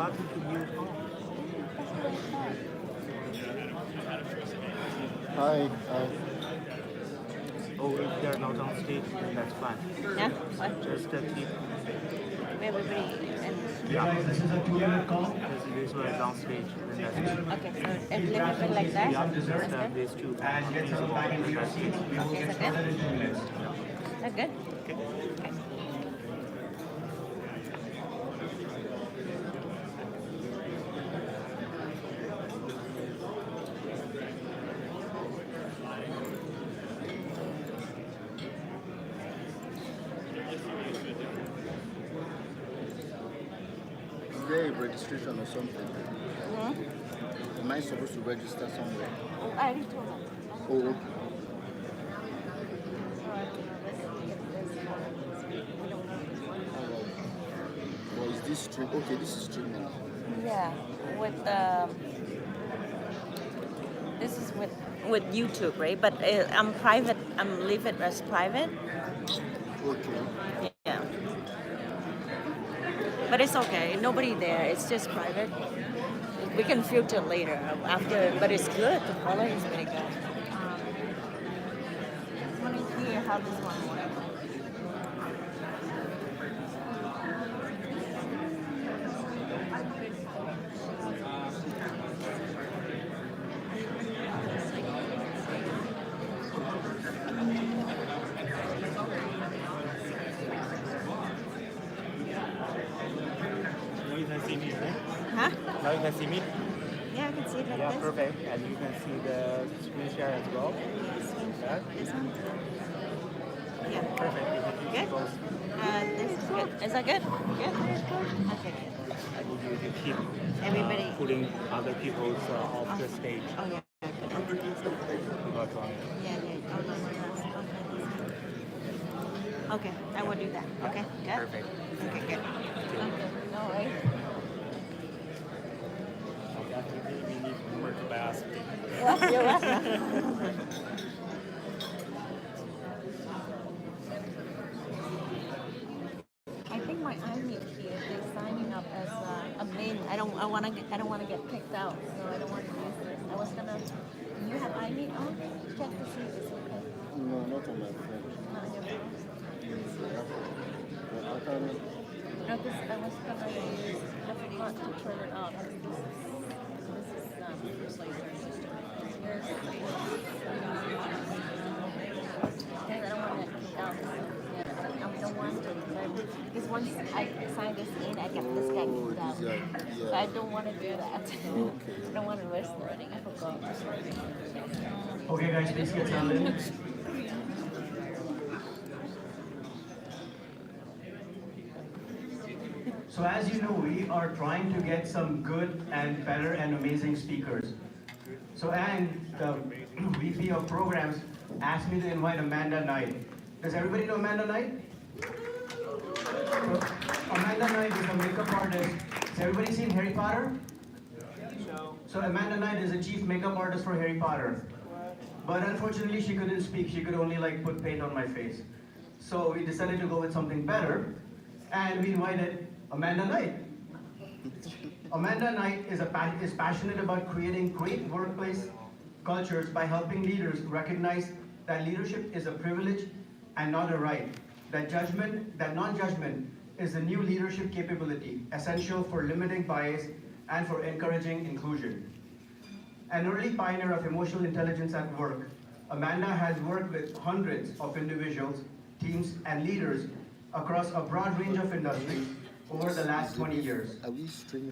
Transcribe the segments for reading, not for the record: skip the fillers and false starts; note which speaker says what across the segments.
Speaker 1: talking to you.
Speaker 2: Hi, hi.
Speaker 1: Oh, if they're not on stage, then that's fine.
Speaker 3: Yeah? What?
Speaker 1: Just keep.
Speaker 3: Everybody and
Speaker 1: Yeah.
Speaker 4: Guys, this is a 2-minute call.
Speaker 1: Just this one is on stage, then that's good.
Speaker 3: okay, so and leave it like that.
Speaker 1: Yeah,
Speaker 3: That's
Speaker 1: just
Speaker 3: good.
Speaker 1: these two.
Speaker 4: And get settled back into your seats. We will
Speaker 3: Okay,
Speaker 4: get
Speaker 3: is that
Speaker 4: started in 2 minutes.
Speaker 3: Is that good?
Speaker 1: Okay.
Speaker 3: Okay.
Speaker 2: Is there a registration or something? Am I supposed to register somewhere?
Speaker 3: Oh, I already told them.
Speaker 2: Oh, okay. Well, is this stream? Okay, this is streaming.
Speaker 3: Yeah, with this is with YouTube, right? But I'm private. I'm leave it as private.
Speaker 2: Okay.
Speaker 3: Yeah. But it's okay. Nobody there. It's just private. We can filter later after. But it's good. The color is very good. I want to hear how this one works.
Speaker 1: Now you can see me, right?
Speaker 3: Huh?
Speaker 1: Now you can see me.
Speaker 3: Yeah, I can see it like
Speaker 1: Yeah,
Speaker 3: this.
Speaker 1: perfect. And you can see the screen share as well. Yeah.
Speaker 3: This one? Yeah.
Speaker 1: Perfect. You can
Speaker 3: Good?
Speaker 1: see both.
Speaker 3: This is good. Is that good? Good? Okay.
Speaker 1: I need you to keep
Speaker 3: Everybody.
Speaker 1: putting other people's off the stage.
Speaker 3: Oh, yeah. Good.
Speaker 1: Not wrong.
Speaker 3: Yeah, yeah. Oh, no, no, no. Okay, I will do that. Okay, good?
Speaker 1: Perfect.
Speaker 3: Okay, good. Okay, no worries.
Speaker 1: We need more capacity.
Speaker 3: Well, you're welcome. I think my iMeet here, they're signing up as a main. I don't want to get kicked out, so I don't want to use this. I was gonna. You have iMeet on? Check to see if it's okay.
Speaker 2: No, not on my phone.
Speaker 3: Not on your phone.
Speaker 2: I can't.
Speaker 3: No, this I was gonna use. I forgot to turn it on. This is Here's I don't want to kick out. Yeah, I don't want to. Because once I sign this in, I get this guy kicked out.
Speaker 2: Yeah.
Speaker 3: So I don't want to do that. I don't want to risk it. I forgot.
Speaker 4: Okay, guys, please get settled in. So as you know, we are trying to get some good and better and amazing speakers. So, and the VP of programs asked me to invite Amanda Knight. Does everybody know Amanda Knight? So, Amanda Knight is a makeup artist. Has everybody seen Harry Potter? So Amanda Knight is a chief makeup artist for Harry Potter. But unfortunately, she couldn't speak. She could only like put paint on my face. So we decided to go with something better, and we invited Amanda Knight. Amanda Knight is passionate about creating great workplace cultures by helping leaders recognize that leadership is a privilege and not a right. That non-judgment is the new leadership capability essential for limiting bias and for encouraging inclusion. An early pioneer of emotional intelligence at work, Amanda has worked with hundreds of individuals, teams, and leaders across a broad range of industries over the last 20 years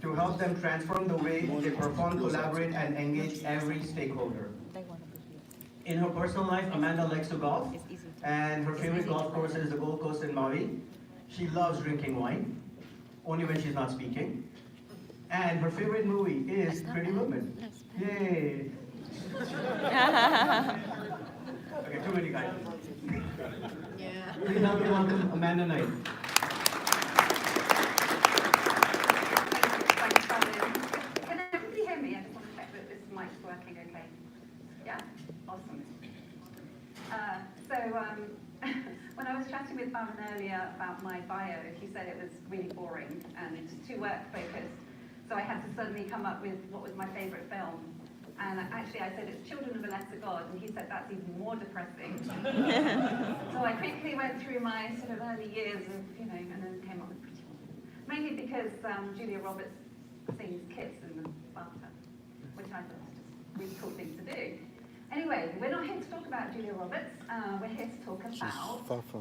Speaker 4: to help them transform the way they perform, collaborate, and engage every stakeholder. In her personal life, Amanda likes to golf, and her favorite golf course is the Gold Coast in Maui. She loves drinking wine, only when she's not speaking. And her favorite movie is Pretty Woman. Yay! Okay, too many guys. Yeah. Please help me welcome Amanda Knight.
Speaker 5: Can everybody hear me? I just want to check that this mic's working okay. Yeah? Awesome. When I was chatting with Baron earlier about my bio, he said it was really boring and too work focused. So I had to suddenly come up with what was my favourite film. And actually I said it's Children of a Lesser God, and he said that's even more depressing. So I quickly went through my sort of early years of, and then came up with Pretty Woman. Mainly because Julia Roberts sings Kiss in the bathtub, which I thought was just a really cool thing to do. Anyway, we're not here to talk about Julia Roberts, we're here to talk about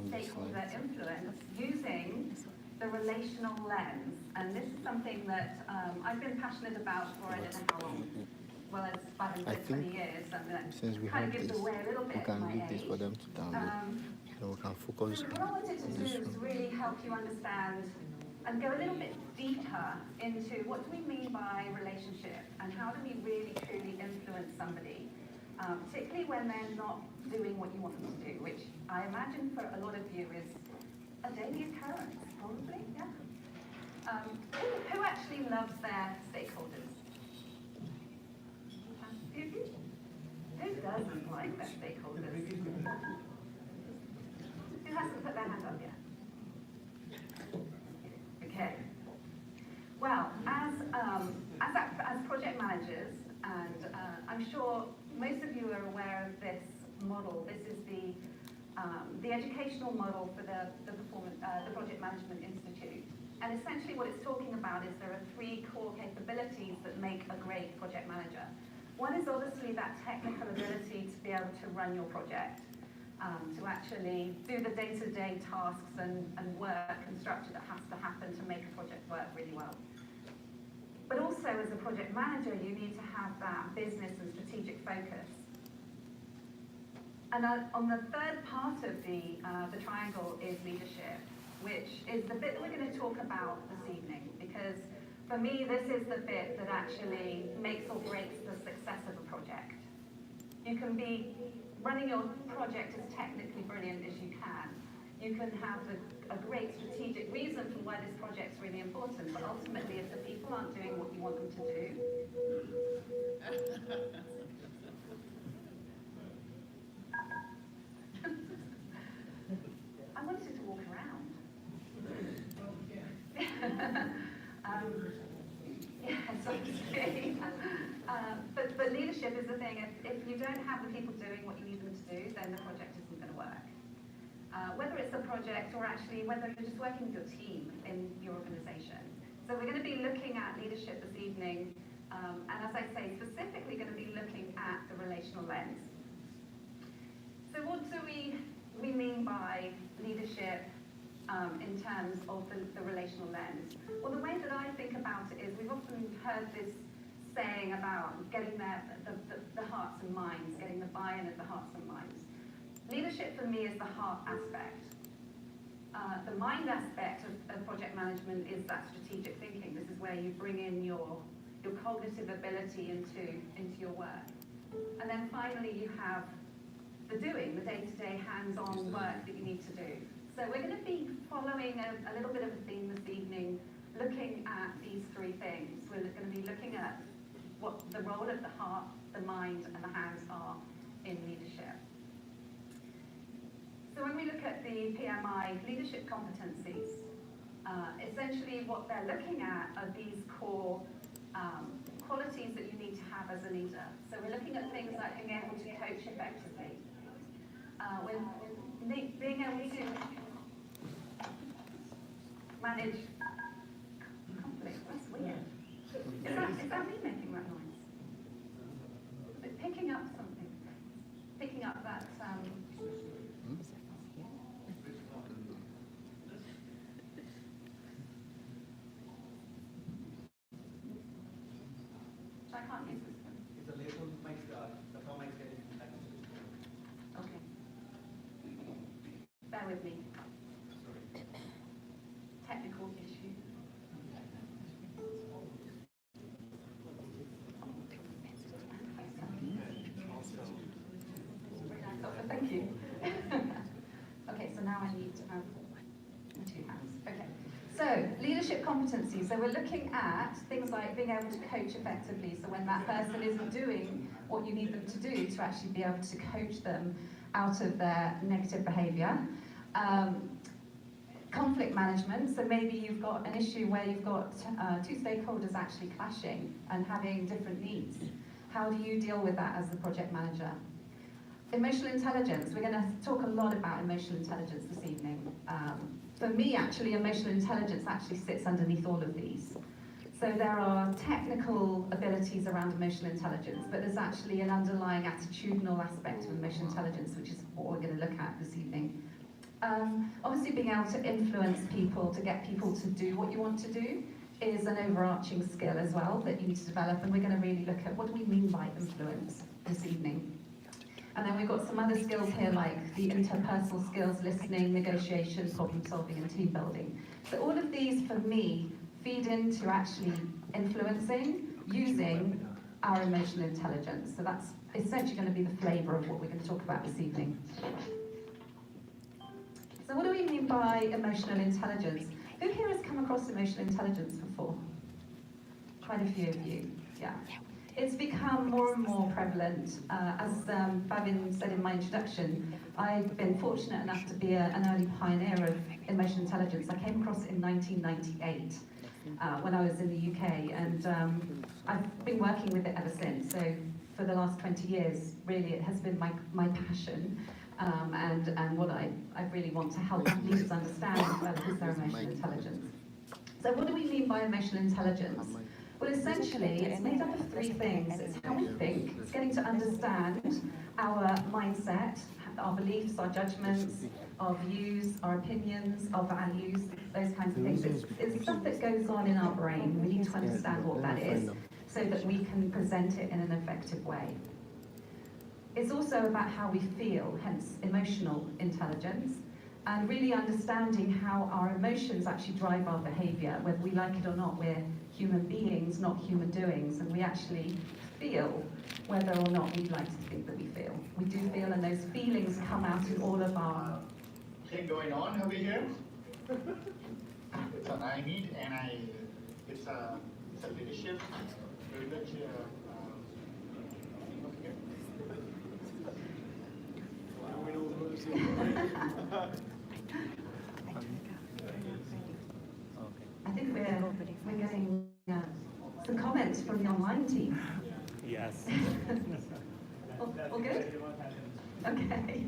Speaker 5: stakeholder influence using the relational lens. And this is something that I've been passionate about for I don't know how long. Well, it's about 20 years, and
Speaker 2: since we
Speaker 5: kind
Speaker 2: have
Speaker 5: of gives
Speaker 2: this,
Speaker 5: away a little bit
Speaker 2: we can
Speaker 5: of my
Speaker 2: leave this
Speaker 5: age.
Speaker 2: for them to download. So we can focus
Speaker 5: So what I wanted to do is really help you understand and go a little bit deeper into what do we mean by relationship and how do we really truly influence somebody, particularly when they're not doing what you want them to do, which I imagine for a lot of you is a daily occurrence, probably, yeah. Who actually loves their stakeholders? Who doesn't like their stakeholders? Who hasn't put their hand up yet? Okay. Well, as project managers, and I'm sure most of you are aware of this model. This is the educational model for the Project Management Institute. And essentially what it's talking about is there are 3 core capabilities that make a great project manager. One is obviously that technical ability to be able to run your project, to actually do the day-to-day tasks and work and structure that has to happen to make a project work really well. But also as a project manager, you need to have that business and strategic focus. And on the third part of the triangle is leadership, which is the bit that we're going to talk about this evening, because for me, this is the bit that actually makes or breaks the success of a project. You can be running your project as technically brilliant as you can. You can have a great strategic reason for why this project's really important, but ultimately if the people aren't doing what you want them to do, I wanted to walk around. Yes, obviously. But leadership is the thing. If you don't have the people doing what you need them to do, then the project isn't going to work. Whether it's a project or actually whether you're just working with your team in your organization. So we're going to be looking at leadership this evening, and as I say, specifically going to be looking at the relational lens. So what do we mean by leadership in terms of the relational lens? Well, the way that I think about it is we've often heard this saying about getting the hearts and minds, getting the buy-in of the hearts and minds. Leadership for me is the heart aspect. The mind aspect of project management is that strategic thinking. This is where you bring in your cognitive ability into your work. And then finally you have the doing, the day-to-day hands-on work that you need to do. So we're going to be following a little bit of a theme this evening, looking at these 3 things. We're going to be looking at what the role of the heart, the mind, and the hands are in leadership. So when we look at the PMI leadership competencies, essentially what they're looking at are these core qualities that you need to have as a leader. So we're looking at things like being able to coach effectively, being able to manage conflict. That's weird. Is that me making that noise? Is it picking up something? Picking up that So I can't use this one.
Speaker 4: It's a label mic, the phone mic getting
Speaker 5: Okay. Bear with me. Technical issue. Oh, thank you. Okay, so now I need 2 hands. Okay. So, leadership competency. So we're looking at things like being able to coach effectively. So when that person isn't doing what you need them to do, to actually be able to coach them out of their negative behaviour. Conflict management, so maybe you've got an issue where you've got two stakeholders actually clashing and having different needs. How do you deal with that as the project manager? Emotional intelligence, we're going to talk a lot about emotional intelligence this evening. For me, actually, emotional intelligence actually sits underneath all of these. So there are technical abilities around emotional intelligence, but there's actually an underlying attitudinal aspect of emotional intelligence, which is what we're going to look at this evening. Obviously, being able to influence people, to get people to do what you want to do, is an overarching skill as well that you need to develop, and we're going to really look at what do we mean by influence this evening. And then we've got some other skills here like the interpersonal skills, listening, negotiation, problem solving, and team building. So all of these, for me, feed into actually influencing, using our emotional intelligence. So that's essentially going to be the flavour of what we're going to talk about this evening. So what do we mean by emotional intelligence? Who here has come across emotional intelligence before? Quite a few of you, yeah. It's become more and more prevalent. As Bhavin said in my introduction, I've been fortunate enough to be an early pioneer of emotional intelligence. I came across it in 1998 when I was in the UK, and I've been working with it ever since. So for the last 20 years, really, it has been my passion. And what I really want to help leaders understand and develop is their emotional intelligence. So what do we mean by emotional intelligence? Well, essentially, it's made up of three things. It's how we think, it's getting to understand our mindset, our beliefs, our judgments, our views, our opinions, our values, those kinds of things. It's stuff that goes on in our brain. We need to understand what that is so that we can present it in an effective way. It's also about how we feel, hence emotional intelligence, and really understanding how our emotions actually drive our behaviour. Whether we like it or not, we're human beings, not human doings, and we actually feel whether or not we'd like to think that we feel. We do feel, and those feelings come out in all of our...
Speaker 6: Thing going on over here. It's an I meet, and it's a leadership very much thing over here.
Speaker 5: I think we're getting some comments from the online team.
Speaker 1: Yes.
Speaker 5: All good? Okay.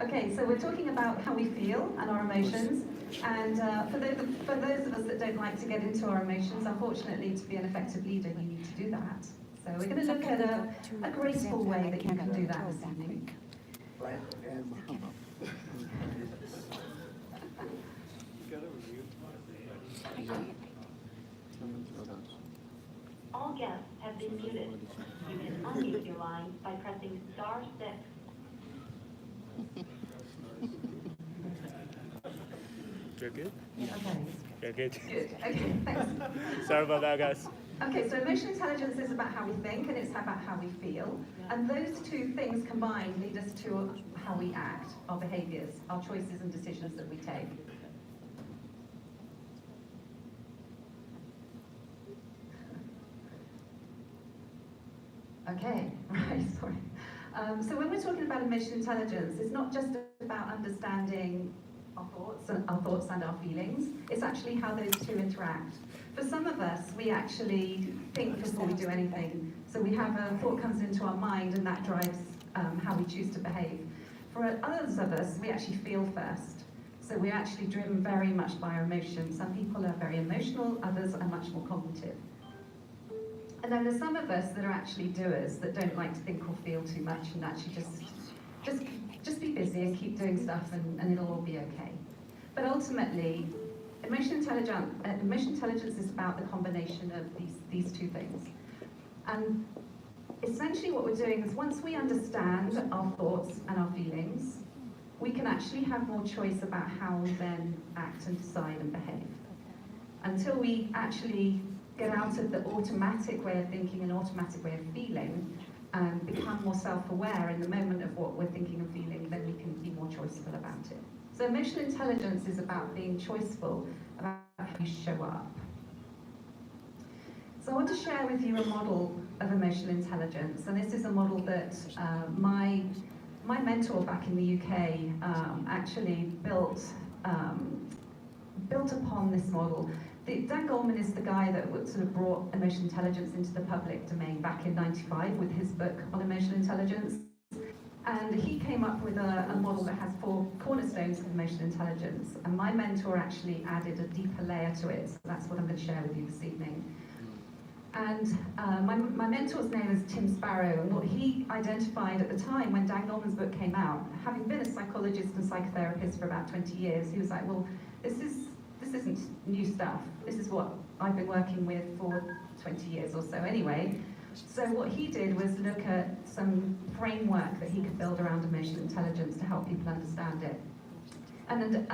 Speaker 5: Okay, so we're talking about how we feel and our emotions. And for those of us that don't like to get into our emotions, unfortunately, to be an effective leader, you need to do that. So we're going to look at a graceful way that you can do that this evening.
Speaker 7: All guests have been muted. You can unmute your line by pressing *6.
Speaker 1: You're good?
Speaker 5: Okay.
Speaker 1: You're good.
Speaker 5: Good. Okay, thanks.
Speaker 1: Sorry about that, guys.
Speaker 5: Okay, so emotional intelligence is about how we think and it's about how we feel. And those two things combined lead us to how we act, our behaviours, our choices and decisions that we take. Okay, right, sorry. So when we're talking about emotional intelligence, it's not just about understanding our thoughts and our feelings. It's actually how those two interact. For some of us, we actually think before we do anything. So we have a thought comes into our mind and that drives how we choose to behave. For others of us, we actually feel first. So we're actually driven very much by our emotions. Some people are very emotional, others are much more cognitive. And then there's some of us that are actually doers, that don't like to think or feel too much and actually just be busy and keep doing stuff and it'll all be okay. But ultimately, emotional intelligence is about the combination of these two things. And essentially what we're doing is once we understand our thoughts and our feelings, we can actually have more choice about how we then act and decide and behave. Until we actually get out of the automatic way of thinking and automatic way of feeling and become more self-aware in the moment of what we're thinking and feeling, then we can be more choiceful about it. So emotional intelligence is about being choiceful about how you show up. So I want to share with you a model of emotional intelligence, and this is a model that my mentor back in the UK actually built built upon this model. Dan Goleman is the guy that sort of brought emotional intelligence into the public domain back in '95 with his book on emotional intelligence. And he came up with a model that has 4 cornerstones of emotional intelligence. And my mentor actually added a deeper layer to it. So that's what I'm going to share with you this evening. And my mentor's name is Tim Sparrow, and what he identified at the time when Dan Goleman's book came out, having been a psychologist and psychotherapist for about 20 years, he was like, well, this isn't new stuff. This is what I've been working with for 20 years or so anyway. So what he did was look at some framework that he could build around emotional intelligence to help people understand it. And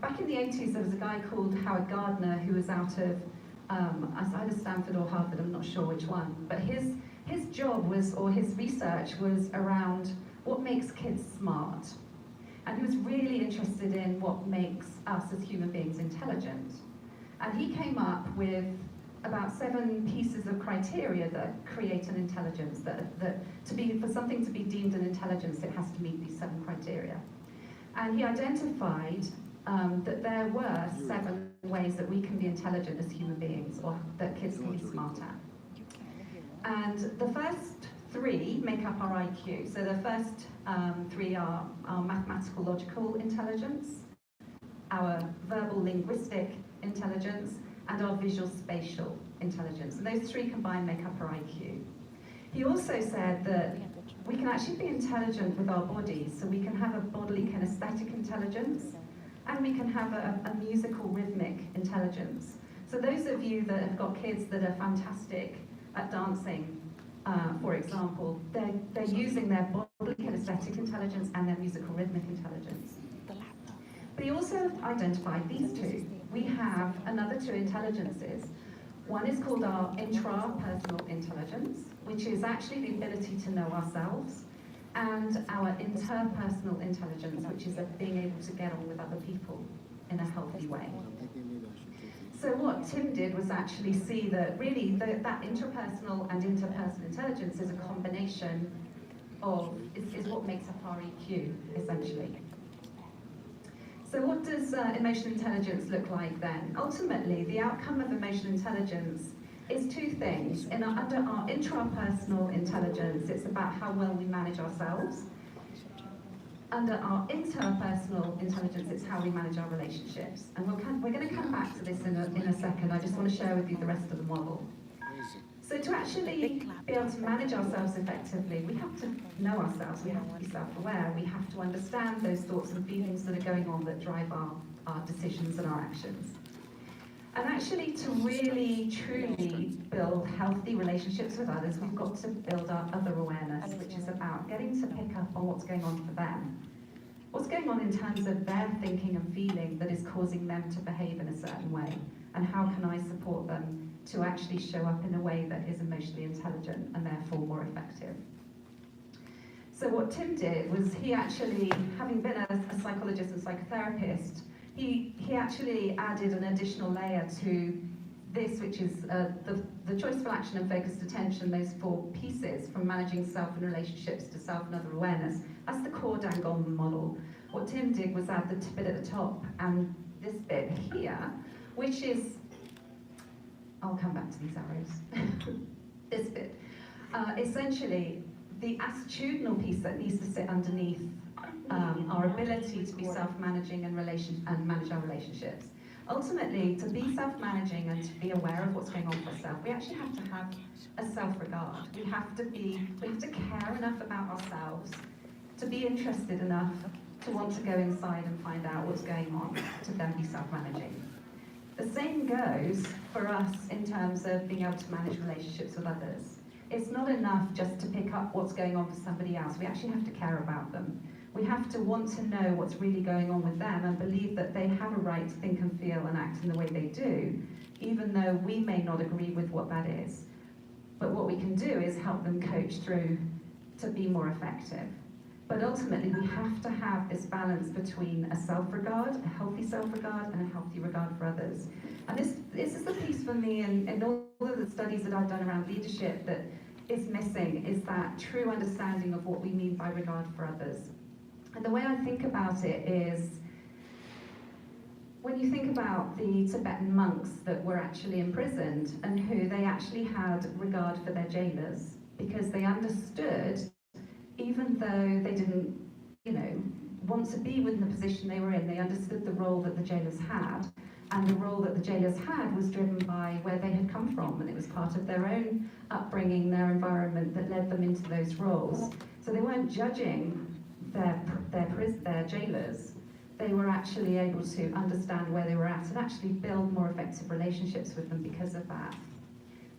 Speaker 5: back in the 80s, there was a guy called Howard Gardner who was out of either Stanford or Harvard, I'm not sure which one. But his job was, or his research was around what makes kids smart. And he was really interested in what makes us as human beings intelligent. And he came up with about 7 pieces of criteria that create an intelligence, for something to be deemed an intelligence, it has to meet these 7 criteria. And he identified that there were 7 ways that we can be intelligent as human beings, or that kids can be smart at. And the first 3 make up our IQ. So the first 3 are our mathematical logical intelligence, our verbal linguistic intelligence, and our visual spatial intelligence. And those 3 combined make up our IQ. He also said that we can actually be intelligent with our bodies, so we can have a bodily kinesthetic intelligence, and we can have a musical rhythmic intelligence. So those of you that have got kids that are fantastic at dancing, for example, they're using their bodily kinesthetic intelligence and their musical rhythmic intelligence. But he also identified these 2. We have another 2 intelligences. One is called our intrapersonal intelligence, which is actually the ability to know ourselves, and our interpersonal intelligence, which is being able to get on with other people in a healthy way. So what Tim did was actually see that really that intrapersonal and interpersonal intelligence is a combination of, is what makes up our EQ, essentially. So what does emotional intelligence look like then? Ultimately, the outcome of emotional intelligence is 2 things. Under our intrapersonal intelligence, it's about how well we manage ourselves. Under our interpersonal intelligence, it's how we manage our relationships. And we're going to come back to this in a second. I just want to share with you the rest of the model. So to actually be able to manage ourselves effectively, we have to know ourselves, we have to be self-aware, we have to understand those thoughts and feelings that are going on that drive our decisions and our actions. And actually, to really, truly build healthy relationships with others, we've got to build our other awareness, which is about getting to pick up on what's going on for them. What's going on in terms of their thinking and feeling that is causing them to behave in a certain way, and how can I support them to actually show up in a way that is emotionally intelligent and therefore more effective. So what Tim did was he actually, having been a psychologist and psychotherapist, he actually added an additional layer to this, which is the choiceful action and focused attention, those 4 pieces, from managing self and relationships to self and other awareness. That's the core Dan Goleman model. What Tim did was add the bit at the top and this bit here, which is, I'll come back to these arrows. This bit. Essentially, the attitudinal piece that needs to sit underneath our ability to be self-managing and manage our relationships. Ultimately, to be self-managing and to be aware of what's going on for ourselves, we actually have to have a self-regard. We have to care enough about ourselves, to be interested enough to want to go inside and find out what's going on, to then be self-managing. The same goes for us in terms of being able to manage relationships with others. It's not enough just to pick up what's going on for somebody else. We actually have to care about them. We have to want to know what's really going on with them and believe that they have a right to think and feel and act in the way they do, even though we may not agree with what that is. But what we can do is help them coach through to be more effective. But ultimately, we have to have this balance between a self-regard, a healthy self-regard, and a healthy regard for others. And this is the piece for me, and all of the studies that I've done around leadership that is missing, is that true understanding of what we mean by regard for others. And the way I think about it is, when you think about the Tibetan monks that were actually imprisoned and who they actually had regard for their jailers because they understood, even though they didn't, want to be within the position they were in, they understood the role that the jailers had. And the role that the jailers had was driven by where they had come from, and it was part of their own upbringing, their environment that led them into those roles. So they weren't judging their jailers. They were actually able to understand where they were at and actually build more effective relationships with them because of that.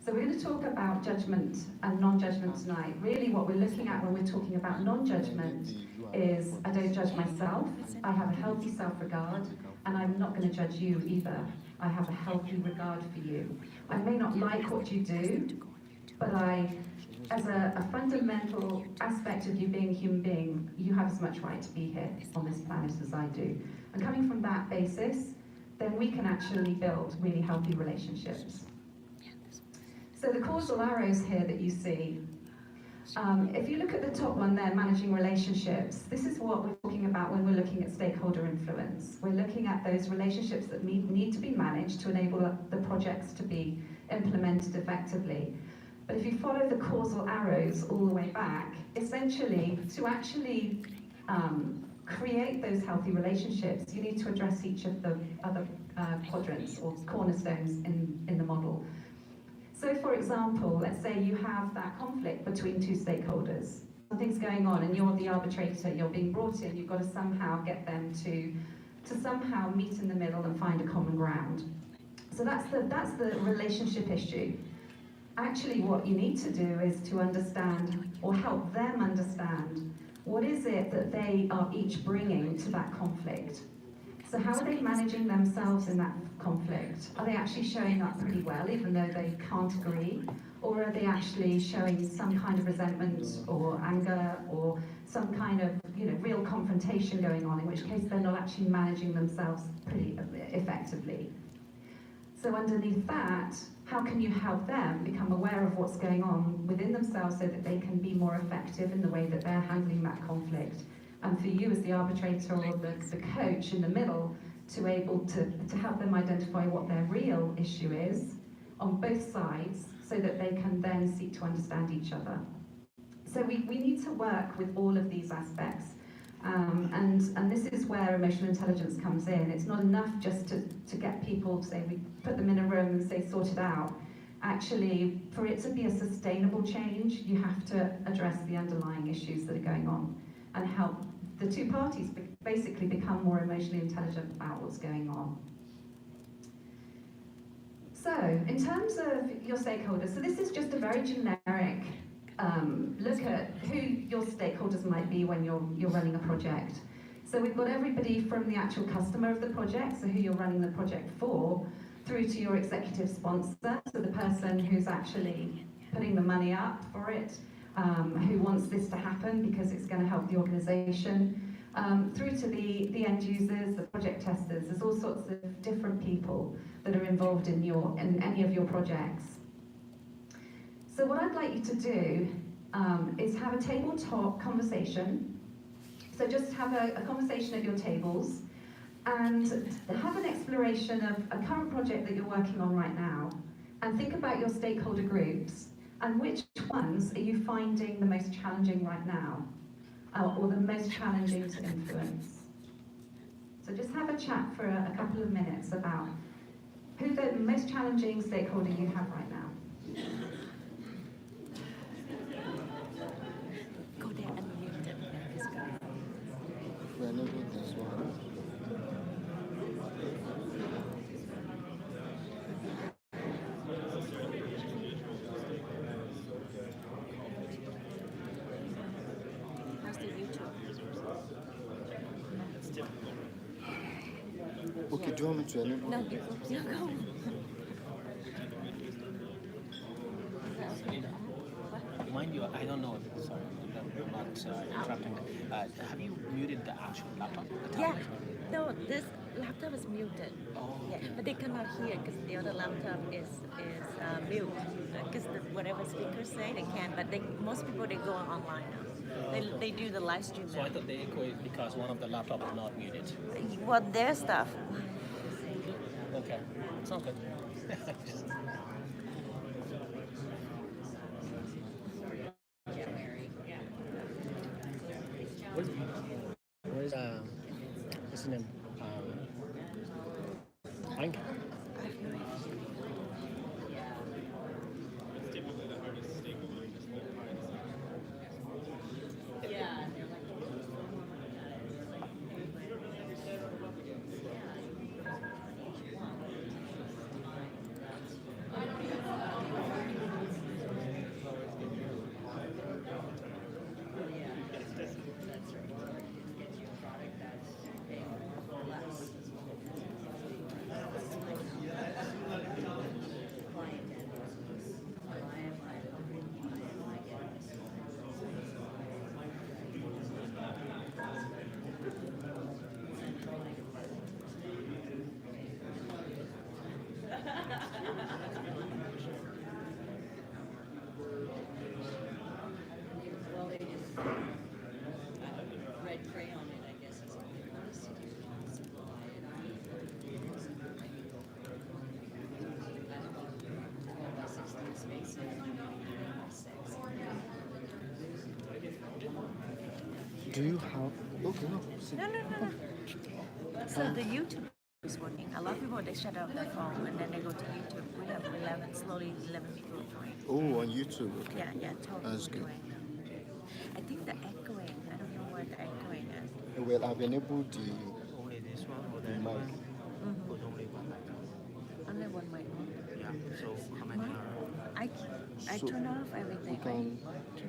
Speaker 5: So we're going to talk about judgment and non-judgment tonight. Really what we're looking at when we're talking about non-judgment is I don't judge myself, I have a healthy self-regard, and I'm not going to judge you either. I have a healthy regard for you. I may not like what you do, but as a fundamental aspect of you being a human being, you have as much right to be here on this planet as I do. And coming from that basis, then we can actually build really healthy relationships. So the causal arrows here that you see, if you look at the top one there, managing relationships, this is what we're talking about when we're looking at stakeholder influence. We're looking at those relationships that need to be managed to enable the projects to be implemented effectively. But if you follow the causal arrows all the way back, essentially, to actually create those healthy relationships, you need to address each of the other quadrants or cornerstones in the model. So for example, let's say you have that conflict between two stakeholders. Something's going on and you're the arbitrator, you're being brought in, you've got to somehow get them to somehow meet in the middle and find a common ground. So that's the relationship issue. Actually what you need to do is to understand or help them understand what is it that they are each bringing to that conflict. So how are they managing themselves in that conflict? Are they actually showing up pretty well even though they can't agree? Or are they actually showing some kind of resentment or anger or some kind of real confrontation going on, in which case they're not actually managing themselves pretty effectively? So underneath that, how can you help them become aware of what's going on within themselves so that they can be more effective in the way that they're handling that conflict? And for you as the arbitrator or the coach in the middle, to able to help them identify what their real issue is on both sides so that they can then seek to understand each other. So we need to work with all of these aspects. And this is where emotional intelligence comes in. It's not enough just to get people to say, we put them in a room and say, sort it out. Actually, for it to be a sustainable change, you have to address the underlying issues that are going on and help the two parties basically become more emotionally intelligent about what's going on. So, in terms of your stakeholders, so this is just a very generic look at who your stakeholders might be when you're running a project. So we've got everybody from the actual customer of the project, so who you're running the project for, through to your executive sponsor, so the person who's actually putting the money up for it, who wants this to happen because it's going to help the organization, through to the end users, the project testers. There's all sorts of different people that are involved in any of your projects. So what I'd like you to do is have a tabletop conversation. So just have a conversation at your tables and have an exploration of a current project that you're working on right now, and think about your stakeholder groups and which ones are you finding the most challenging right now, or the most challenging to influence. So just have a chat for a couple of minutes about who the most challenging stakeholder you have right now.
Speaker 3: Go there and mute it.
Speaker 2: We are not with this one.
Speaker 3: How's the YouTube?
Speaker 2: Okay, do you want me to enable?
Speaker 3: No, you go.
Speaker 8: Mind you, I don't know. Sorry, I'm not interrupting. Have you muted the actual laptop? The
Speaker 3: Yeah.
Speaker 8: tablet?
Speaker 3: No, this laptop is muted.
Speaker 8: Oh.
Speaker 3: Yeah, but they cannot hear because the other laptop is mute. Because whatever speakers say, they can. But most people they go online now. They do the live stream
Speaker 8: So
Speaker 3: now.
Speaker 8: I thought the echo is because one of the laptops is not muted.
Speaker 3: Well, their stuff.
Speaker 8: Okay, sounds good. What is what's his name? Frank?
Speaker 3: Well, they just red crayon it, I guess. Is
Speaker 2: Do you have? Okay, no.
Speaker 3: no. So the YouTube is working. A lot of people they shut off their phone and then they go to YouTube. We have 11 people join.
Speaker 2: Oh, on YouTube. Okay.
Speaker 3: Yeah, totally.
Speaker 2: That's good.
Speaker 3: I think the echoing. I don't know where the echoing is.
Speaker 2: Well, I've enabled the
Speaker 1: Only this one or
Speaker 2: the
Speaker 1: that
Speaker 2: mic.
Speaker 1: one? Or only one mic?
Speaker 3: Only one mic.
Speaker 1: Yeah, so how many are?
Speaker 3: I
Speaker 2: So
Speaker 3: turn off
Speaker 2: we
Speaker 3: everything.
Speaker 2: can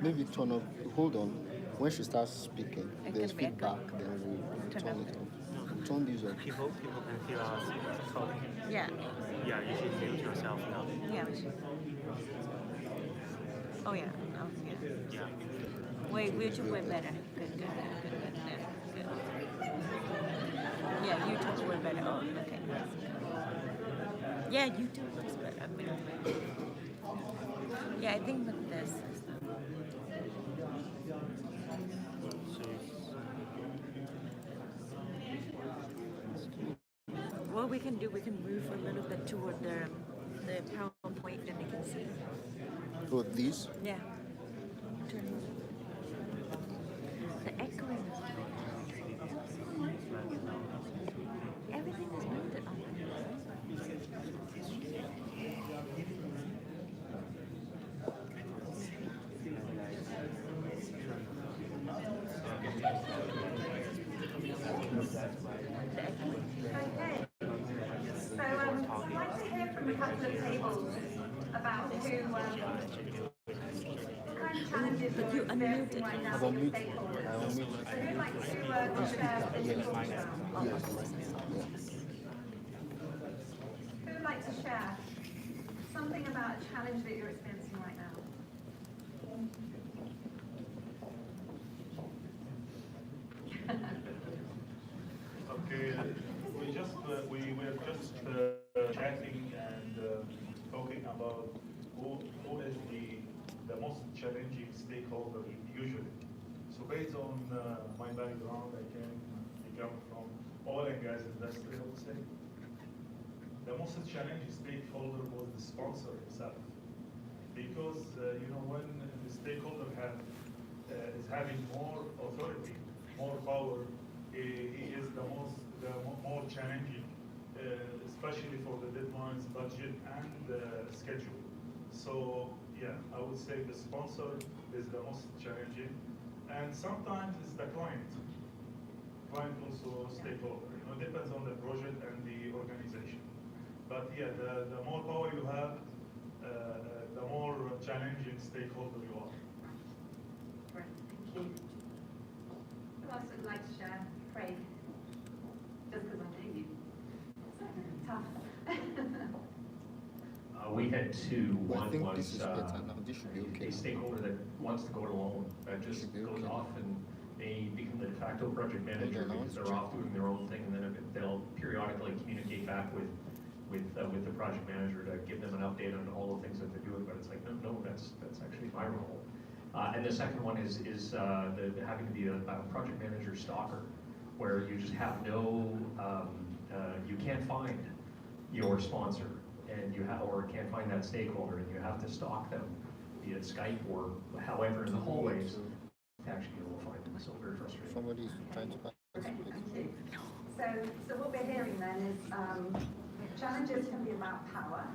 Speaker 2: maybe turn off. Hold on. When she starts speaking,
Speaker 3: It
Speaker 2: there's
Speaker 3: can be
Speaker 2: feedback.
Speaker 3: echo.
Speaker 2: Then we'll
Speaker 3: Turn
Speaker 2: turn
Speaker 3: off.
Speaker 2: it off. We'll turn these off.
Speaker 1: People can hear us talking.
Speaker 3: Yeah.
Speaker 1: Yeah, you should mute yourself now.
Speaker 3: Yeah, we should. Oh yeah. Oh yeah.
Speaker 1: Yeah.
Speaker 3: Wait, YouTube way better. Good. Yeah, YouTube way better. Oh, okay. Yeah, YouTube looks better. Yeah, I think with this. What we can do, we can move a little bit toward the PowerPoint, then they can see.
Speaker 2: Oh, these?
Speaker 3: Yeah. Turn. The echoing. Everything is muted on
Speaker 5: Okay. So I'd like to hear from a couple of tables about who kind of challenges
Speaker 3: But you
Speaker 5: you're experiencing
Speaker 3: unmuted.
Speaker 5: right now
Speaker 2: I've
Speaker 5: with
Speaker 2: unmuted.
Speaker 5: stakeholders.
Speaker 2: I unmuted.
Speaker 5: So who'd like to share their
Speaker 2: Yes.
Speaker 5: thoughts?
Speaker 2: Yes.
Speaker 5: Who would like to share something about a challenge that you're experiencing right now?
Speaker 9: Okay, we were just chatting and talking about who is the most challenging stakeholder usually. So based on my background, I come from oil and gas industry, I would say. The most challenging stakeholder was the sponsor himself, because when the stakeholder is having more authority, more power, he is the more challenging, especially for the deadlines, budget, and schedule. So yeah, I would say the sponsor is the most challenging, and sometimes it's the client. Client also stakeholder. It depends on the project and the organization. But yeah, the more power you have, the more challenging stakeholder you are.
Speaker 5: Great, thank you. Who else would like to share? Craig. Just because I know you. Tough.
Speaker 10: We had two.
Speaker 2: I
Speaker 10: One
Speaker 2: think
Speaker 10: was
Speaker 2: this is better now. This should be okay.
Speaker 10: a stakeholder that wants to go it alone, that just
Speaker 2: Should be
Speaker 10: goes
Speaker 2: okay.
Speaker 10: off and they become the de facto project manager
Speaker 2: now
Speaker 10: because
Speaker 2: it's
Speaker 10: they're off doing their own thing, and then they'll periodically communicate back with the project manager to give them an update on all the things that they're doing. But it's like, no, that's actually my role. And the second one is the having to be a project manager stalker, where you just have no, you can't find your sponsor, and you have, or can't find that stakeholder, and you have to stalk them via Skype or however in the hallways to actually be able to find them. So very frustrating.
Speaker 2: Somebody's trying to participate.
Speaker 5: So what we're hearing then is challenges can be about power,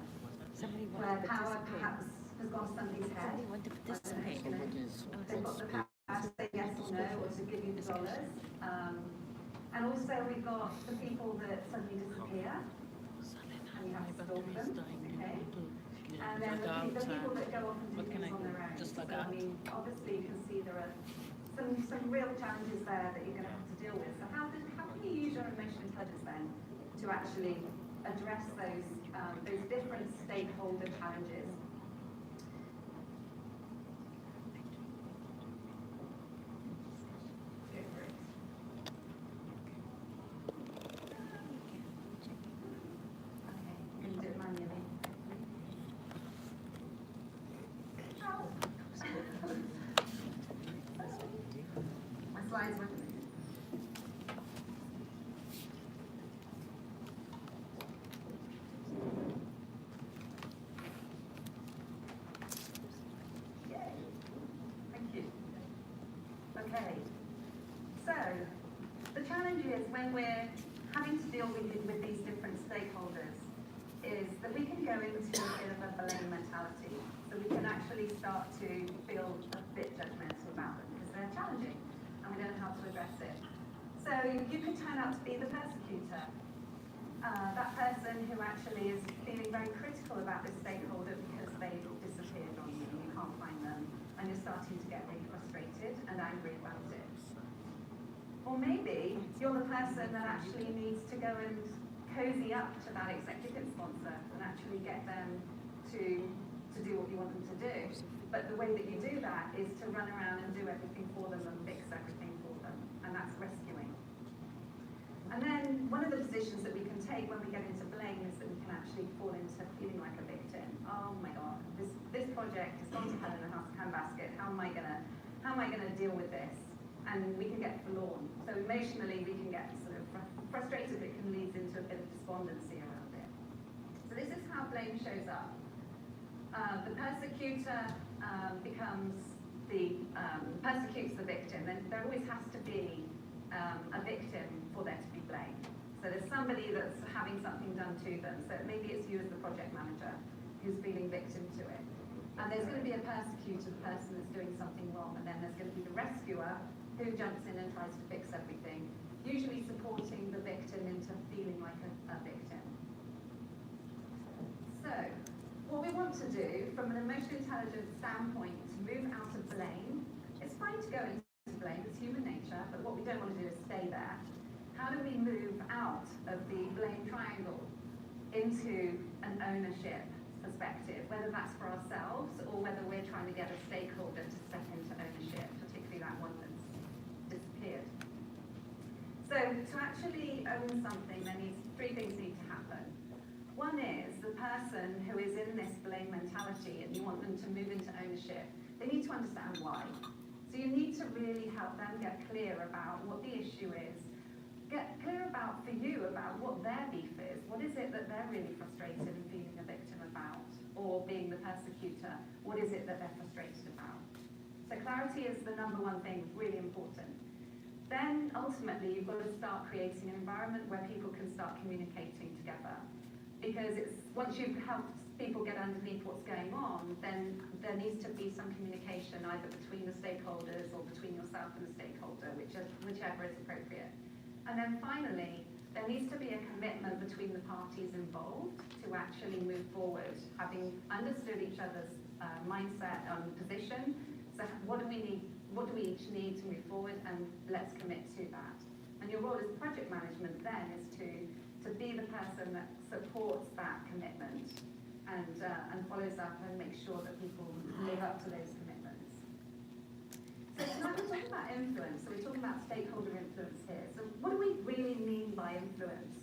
Speaker 3: Somebody
Speaker 5: where
Speaker 3: wanted to
Speaker 5: power
Speaker 3: participate.
Speaker 5: perhaps has gone to somebody's head.
Speaker 3: Somebody wanted to participate.
Speaker 5: They've got the power to say yes or no, or to give you the dollars. And also we've got the people that suddenly disappear, and you have to stalk them, okay? And then the people that go off and do things on their own. So, I mean, obviously you can see there are some real challenges there that you're going to have to deal with. So how can you use your emotional intelligence then to actually address those different stakeholder challenges? Go for it. Okay, you can do it manually. Ow. My slides went. Yay. Thank you. Okay. So, the challenge is when we're having to deal with these different stakeholders is that we can go into a bit of a blame mentality. So we can actually start to feel a bit judgmental about them because they're challenging and we don't know how to address it. So you could turn out to be the persecutor. That person who actually is feeling very critical about this stakeholder because they've disappeared on you and you can't find them and you're starting to get really frustrated and angry about it. Or maybe you're the person that actually needs to go and cozy up to that executive sponsor and actually get them to do what you want them to do. But the way that you do that is to run around and do everything for them and fix everything for them. And that's rescuing. And then one of the positions that we can take when we get into blame is that we can actually fall into feeling like a victim. Oh my God, this project has gone to hell in a handbasket. How am I gonna deal with this? And we can get forlorn. So emotionally, we can get sort of frustrated. It can lead into a bit of despondency around it. So this is how blame shows up. The persecutor persecutes the victim. Then there always has to be a victim for there to be blame. So there's somebody that's having something done to them. So maybe it's you as the project manager who's feeling victim to it. And there's going to be a persecutor, the person that's doing something wrong, and then there's going to be the rescuer who jumps in and tries to fix everything, usually supporting the victim into feeling like a victim. So, what we want to do from an emotional intelligence standpoint to move out of blame, it's fine to go into blame, it's human nature, but what we don't want to do is stay there. How do we move out of the blame triangle into an ownership perspective, whether that's for ourselves or whether we're trying to get a stakeholder to step into ownership, particularly that one that's disappeared. So to actually own something, three things need to happen. One is the person who is in this blame mentality and you want them to move into ownership, they need to understand why. So you need to really help them get clear about what the issue is, get clear about, for you, about what their beef is. What is it that they're really frustrated and feeling a victim about? Or being the persecutor, what is it that they're frustrated about? So clarity is the number one thing, really important. Then ultimately you've got to start creating an environment where people can start communicating together. Because once you've helped people get underneath what's going on, then there needs to be some communication either between the stakeholders or between yourself and the stakeholder, whichever is appropriate. And then finally, there needs to be a commitment between the parties involved to actually move forward, having understood each other's mindset and position. So what do we each need to move forward, and let's commit to that. And your role as project management then is to be the person that supports that commitment and follows up and makes sure that people live up to those commitments. So tonight we're talking about influence, so we're talking about stakeholder influence here. So what do we really mean by influence?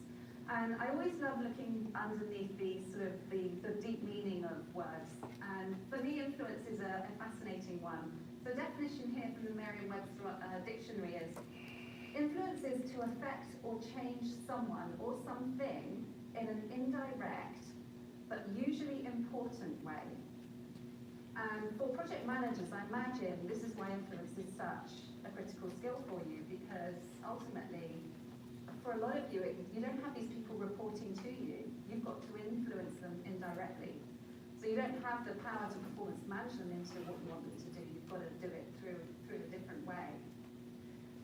Speaker 5: And I always love looking underneath the deep meaning of words. And for me, influence is a fascinating one. So the definition here from the Merriam-Webster dictionary is, influence is to affect or change someone or something in an indirect but usually important way. And for project managers, I imagine this is why influence is such a critical skill for you, because ultimately, for a lot of you, you don't have these people reporting to you. You've got to influence them indirectly. So you don't have the power to performance manage them into what you want them to do. You've got to do it through a different way.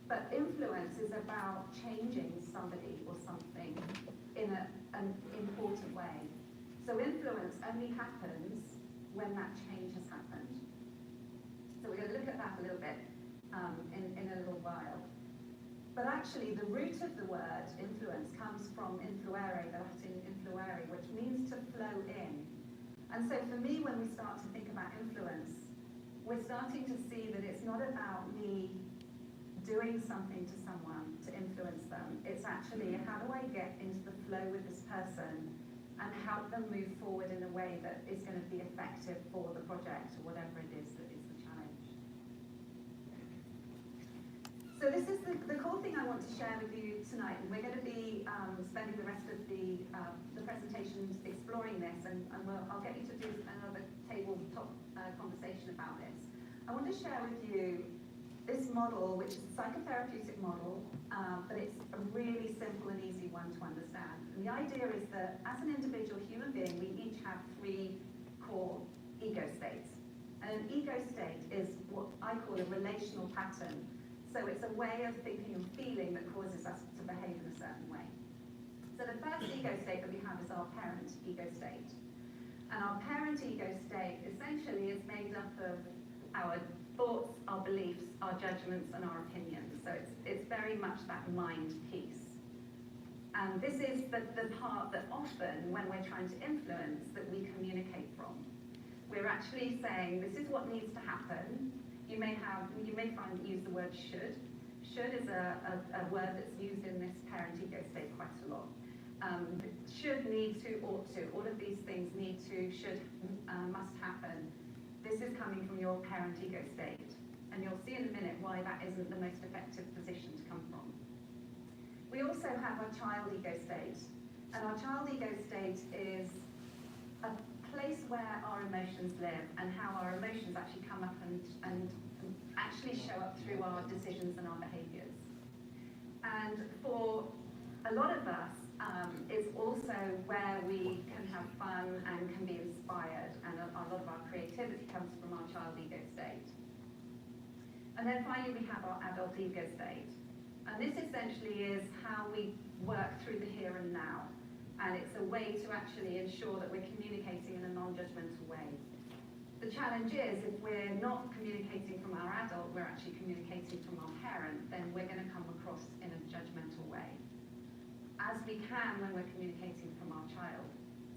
Speaker 5: But influence is about changing somebody or something in an important way. So influence only happens when that change has happened. So we're going to look at that a little bit in a little while. But actually, the root of the word influence comes from influere, the Latin influere, which means to flow in. And so for me, when we start to think about influence, we're starting to see that it's not about me doing something to someone to influence them. It's actually, how do I get into the flow with this person and help them move forward in a way that is going to be effective for the project or whatever it is that is the challenge. So this is the cool thing I want to share with you tonight. And we're going to be spending the rest of the presentations exploring this, and I'll get you to do another tabletop conversation about this. I want to share with you this model, which is a psychotherapeutic model, but it's a really simple and easy one to understand. And the idea is that as an individual human being, we each have 3 core ego states. And an ego state is what I call a relational pattern. So it's a way of thinking and feeling that causes us to behave in a certain way. So the first ego state that we have is our parent ego state. And our parent ego state essentially is made up of our thoughts, our beliefs, our judgments, and our opinions. So it's very much that mind piece. And this is the part that often, when we're trying to influence, that we communicate from. We're actually saying, this is what needs to happen. You may use the word should. Should is a word that's used in this parent ego state quite a lot. Should, need to, ought to. All of these things need to, should, must happen. This is coming from your parent ego state. And you'll see in a minute why that isn't the most effective position to come from. We also have our child ego state. And our child ego state is a place where our emotions live and how our emotions actually come up and actually show up through our decisions and our behaviors. And for a lot of us, it's also where we can have fun and can be inspired, and a lot of our creativity comes from our child ego state. And then finally we have our adult ego state. And this essentially is how we work through the here and now. And it's a way to actually ensure that we're communicating in a non-judgmental way. The challenge is, if we're not communicating from our adult, we're actually communicating from our parent, then we're going to come across in a judgmental way, as we can when we're communicating from our child.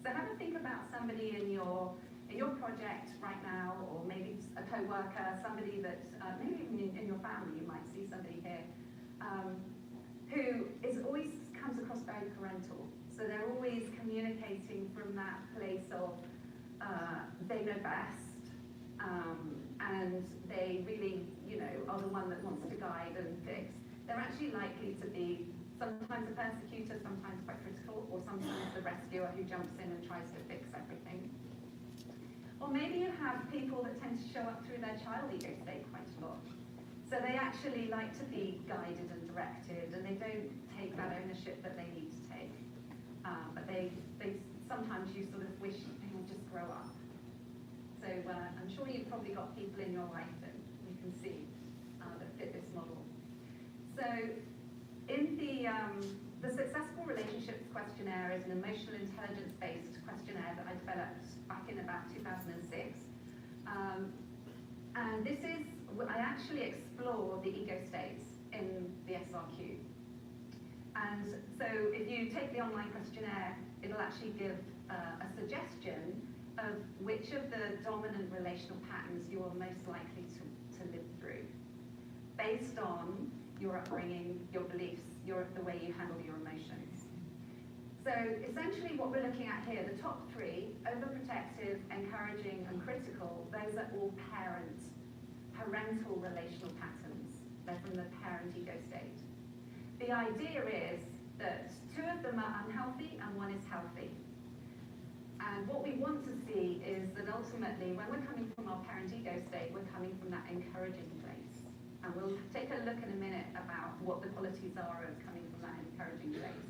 Speaker 5: So have a think about somebody in your project right now, or maybe a co-worker, somebody that, maybe even in your family, you might see somebody here, who always comes across very parental. So they're always communicating from that place of they know best, and they really, are the one that wants to guide and fix. They're actually likely to be sometimes a persecutor, sometimes quite critical, or sometimes the rescuer who jumps in and tries to fix everything. Or maybe you have people that tend to show up through their child ego state quite a lot. So they actually like to be guided and directed, and they don't take that ownership that they need to take. But they sometimes you sort of wish they would just grow up. So I'm sure you've probably got people in your life that you can see that fit this model. So in the Successful Relationships Questionnaire is an emotional intelligence-based questionnaire that I developed back in about 2006. And this is, I actually explore the ego states in the SRQ. And so if you take the online questionnaire, it'll actually give a suggestion of which of the dominant relational patterns you are most likely to live through, based on your upbringing, your beliefs, the way you handle your emotions. So essentially what we're looking at here, the top 3, overprotective, encouraging, and critical, those are all parental relational patterns. They're from the parent ego state. The idea is that 2 of them are unhealthy and 1 is healthy. And what we want to see is that ultimately, when we're coming from our parent ego state, we're coming from that encouraging place. And we'll take a look in a minute about what the qualities are of coming from that encouraging place.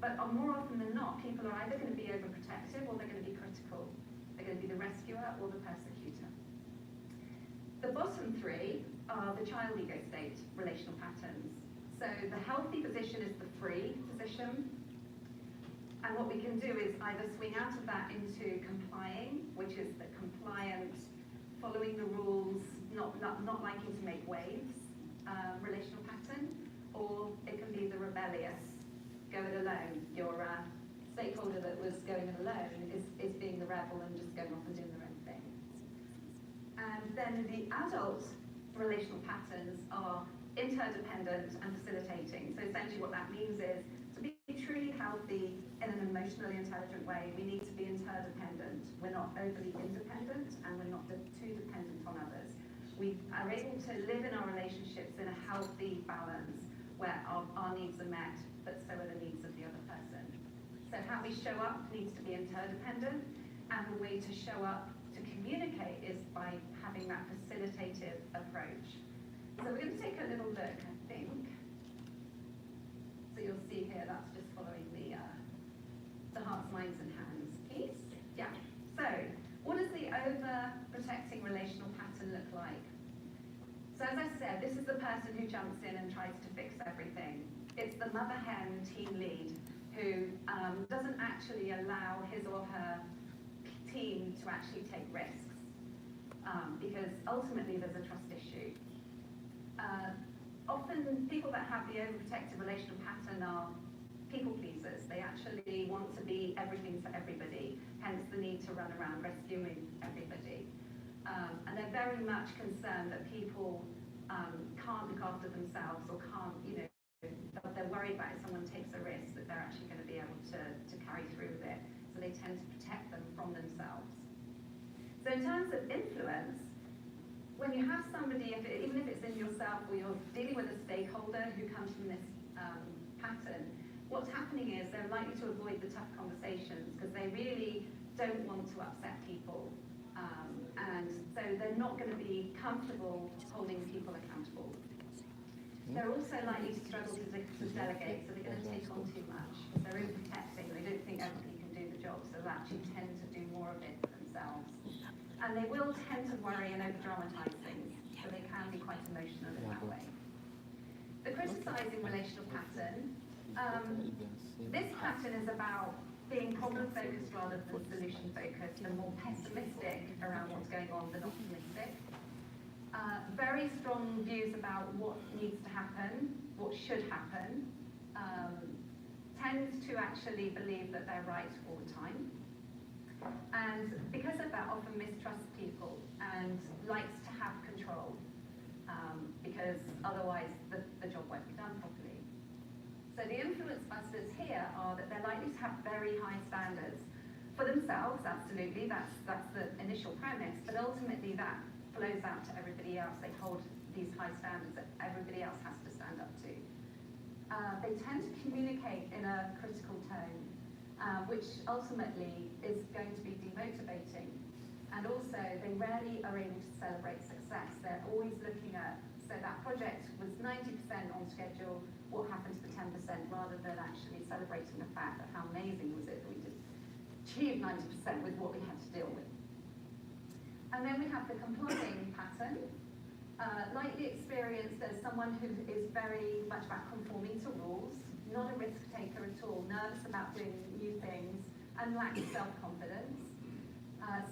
Speaker 5: But more often than not, people are either going to be overprotective or they're going to be critical. They're going to be the rescuer or the persecutor. The bottom 3 are the child ego state relational patterns. So the healthy position is the free position. And what we can do is either swing out of that into complying, which is the compliant, following the rules, not liking to make waves relational pattern, or it can be the rebellious, go it alone. Your stakeholder that was going it alone is being the rebel and just going off and doing their own thing. And then the adult relational patterns are interdependent and facilitating. So essentially what that means is to be truly healthy in an emotionally intelligent way, we need to be interdependent. We're not overly independent and we're not too dependent on others. We are able to live in our relationships in a healthy balance where our needs are met, but so are the needs of the other person. So how we show up needs to be interdependent, and the way to show up to communicate is by having that facilitative approach. So we're going to take a little look, I think. So you'll see here, that's just following the hearts, minds, and hands piece. Yeah. So what does the overprotecting relational pattern look like? So as I said, this is the person who jumps in and tries to fix everything. It's the mother hen team lead who doesn't actually allow his or her team to actually take risks because ultimately there's a trust issue. Often people that have the overprotective relational pattern are people pleasers. They actually want to be everything for everybody, hence the need to run around rescuing everybody. And they're very much concerned that people can't look after themselves or can't, they're worried about if someone takes a risk that they're actually going to be able to carry through with it. So they tend to protect them from themselves. So in terms of influence, when you have somebody, even if it's in yourself or you're dealing with a stakeholder who comes from this pattern, what's happening is they're likely to avoid the tough conversations because they really don't want to upset people. And so they're not going to be comfortable holding people accountable. They're also likely to struggle to delegate, so they're going to take on too much. They're overprotecting, they don't think everybody can do the job, so they'll actually tend to do more of it themselves. And they will tend to worry and over-dramatize things, so they can be quite emotional in that way. The criticizing relational pattern, this pattern is about being problem-focused rather than solution-focused and more pessimistic around what's going on than optimistic. Very strong views about what needs to happen, what should happen, tends to actually believe that they're right all the time. And because of that, often mistrusts people and likes to have control because otherwise the job won't be done properly. So the influence busters here are that they're likely to have very high standards for themselves, absolutely, that's the initial premise, but ultimately that flows out to everybody else. They hold these high standards that everybody else has to stand up to. They tend to communicate in a critical tone, which ultimately is going to be demotivating. And also, they rarely are able to celebrate success. They're always looking at, so that project was 90% on schedule, what happened to the 10%, rather than actually celebrating the fact that how amazing was it that we did achieve 90% with what we had to deal with. And then we have the complying pattern, likely experienced as someone who is very much about conforming to rules, not a risk taker at all, nervous about doing new things, and lacks self-confidence.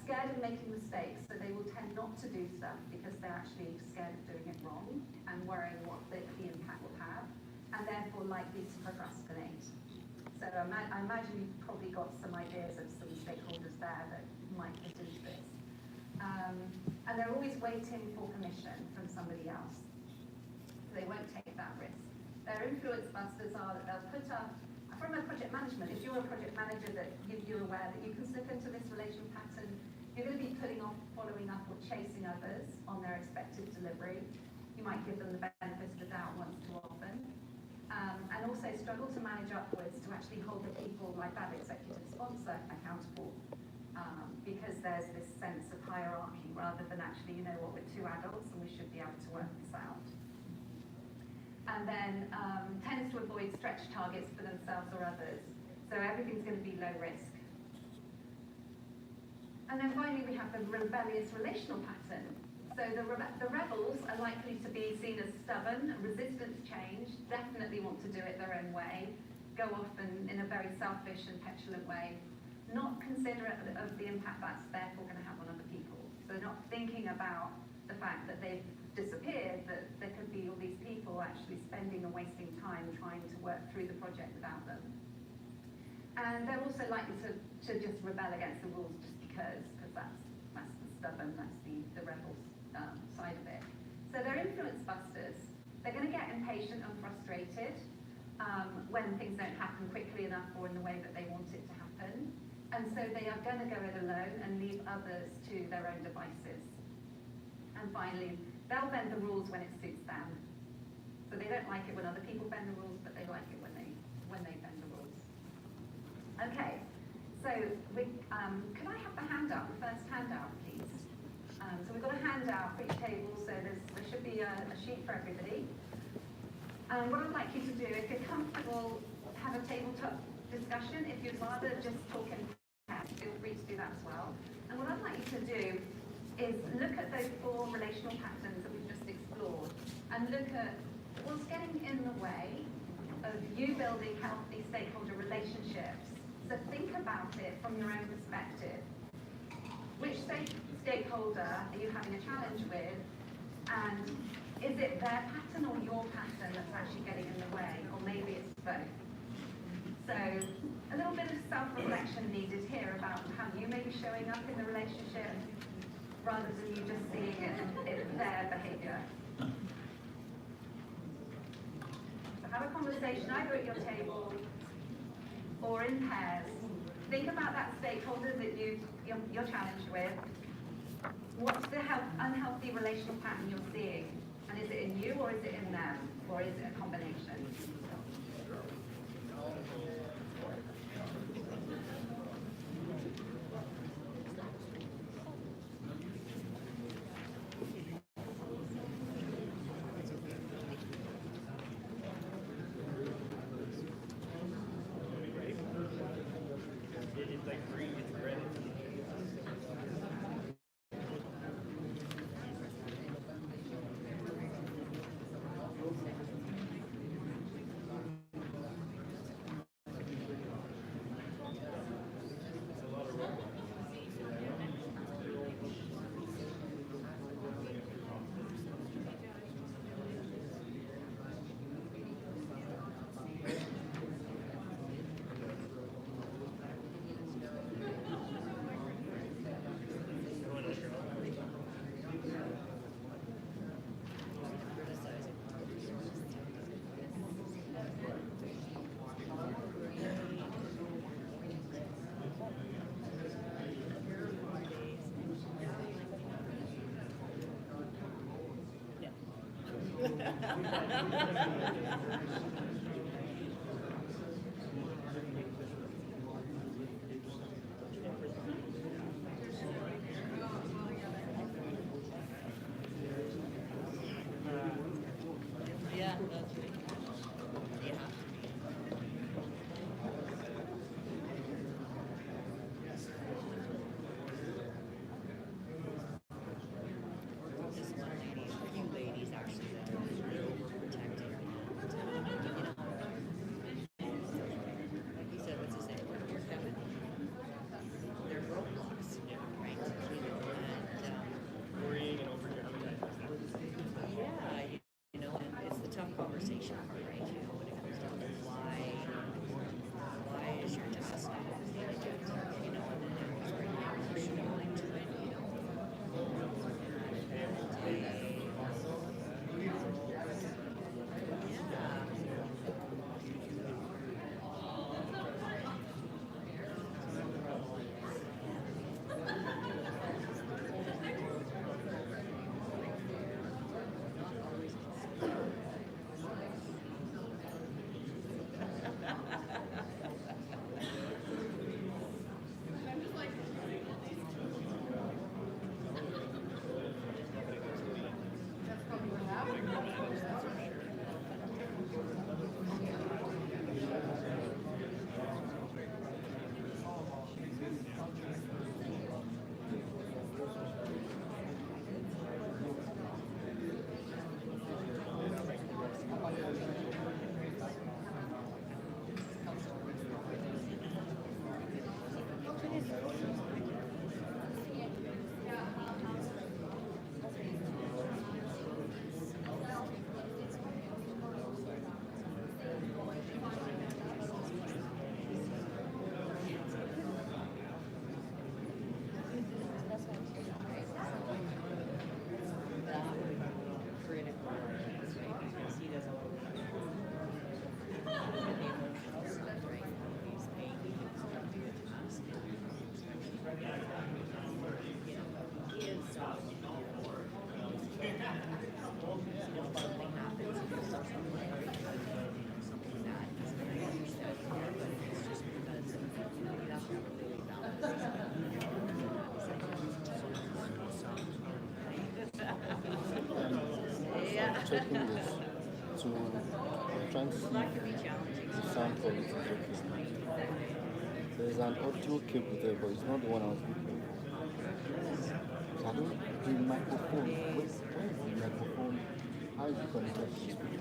Speaker 5: Scared of making mistakes, so they will tend not to do stuff because they're actually scared of doing it wrong and worrying what the impact will have, and therefore likely to procrastinate. So I imagine you've probably got some ideas of some stakeholders there that might fit into this. And they're always waiting for permission from somebody else. So they won't take that risk. Their influence busters are that they'll put up, from a project management, if you're a project manager that you're aware that you can slip into this relational pattern, you're going to be putting off following up or chasing others on their expected delivery. You might give them the benefit of the doubt once too often. And and also struggle to manage upwards to actually hold the people like that executive sponsor accountable, because there's this sense of hierarchy rather than actually, you know what, we're two adults and we should be able to work this out. And then tends to avoid stretch targets for themselves or others. So everything's going to be low risk. And then finally we have the rebellious relational pattern. So the rebels are likely to be seen as stubborn, resistant to change, definitely want to do it their own way, go off in a very selfish and petulant way, not considerate of the impact that's therefore going to have on other people. So not thinking about the fact that they've disappeared, that there could be all these people actually spending and wasting time trying to work through the project without them. And they're also likely to just rebel against the rules just because that's the stubborn, that's the rebels side of it. So they're influence busters. They're going to get impatient and frustrated when things don't happen quickly enough or in the way that they want it to happen. And so they are going to go it alone and leave others to their own devices. And finally, they'll bend the rules when it suits them. So they don't like it when other people bend the rules, but they like it when they bend the rules. Okay, so can I have the handout, the first handout, please? So we've got a handout for each table, so there should be a sheet for everybody. And what I'd like you to do, if you're comfortable, have a tabletop discussion. If you'd rather just talk in text, feel free to do that as well. And what I'd like you to do is look at those 4 relational patterns that we've just explored and look at what's getting in the way of you building healthy stakeholder relationships. So think about it from your own perspective. Which stakeholder are you having a challenge with? And is it their pattern or your pattern that's actually getting in the way? Or maybe it's both. So a little bit of self-reflection needed here about how you may be showing up in the relationship rather than you just seeing it in their behavior. So have a conversation either at your table or in pairs. Think about that stakeholder that you're challenged with. What's the unhealthy relational pattern you're seeing? And is it in you or is it in them? Or is it a combination?
Speaker 3: Yeah, that's right. Yeah. This one lady, a few ladies actually that are really overprotective.
Speaker 2: Checking this to trying to see if the sound quality is okay. There's an audio cable there, but it's not the one I was looking for. So I don't, the microphone, where is the microphone? How is it connected to the speaker?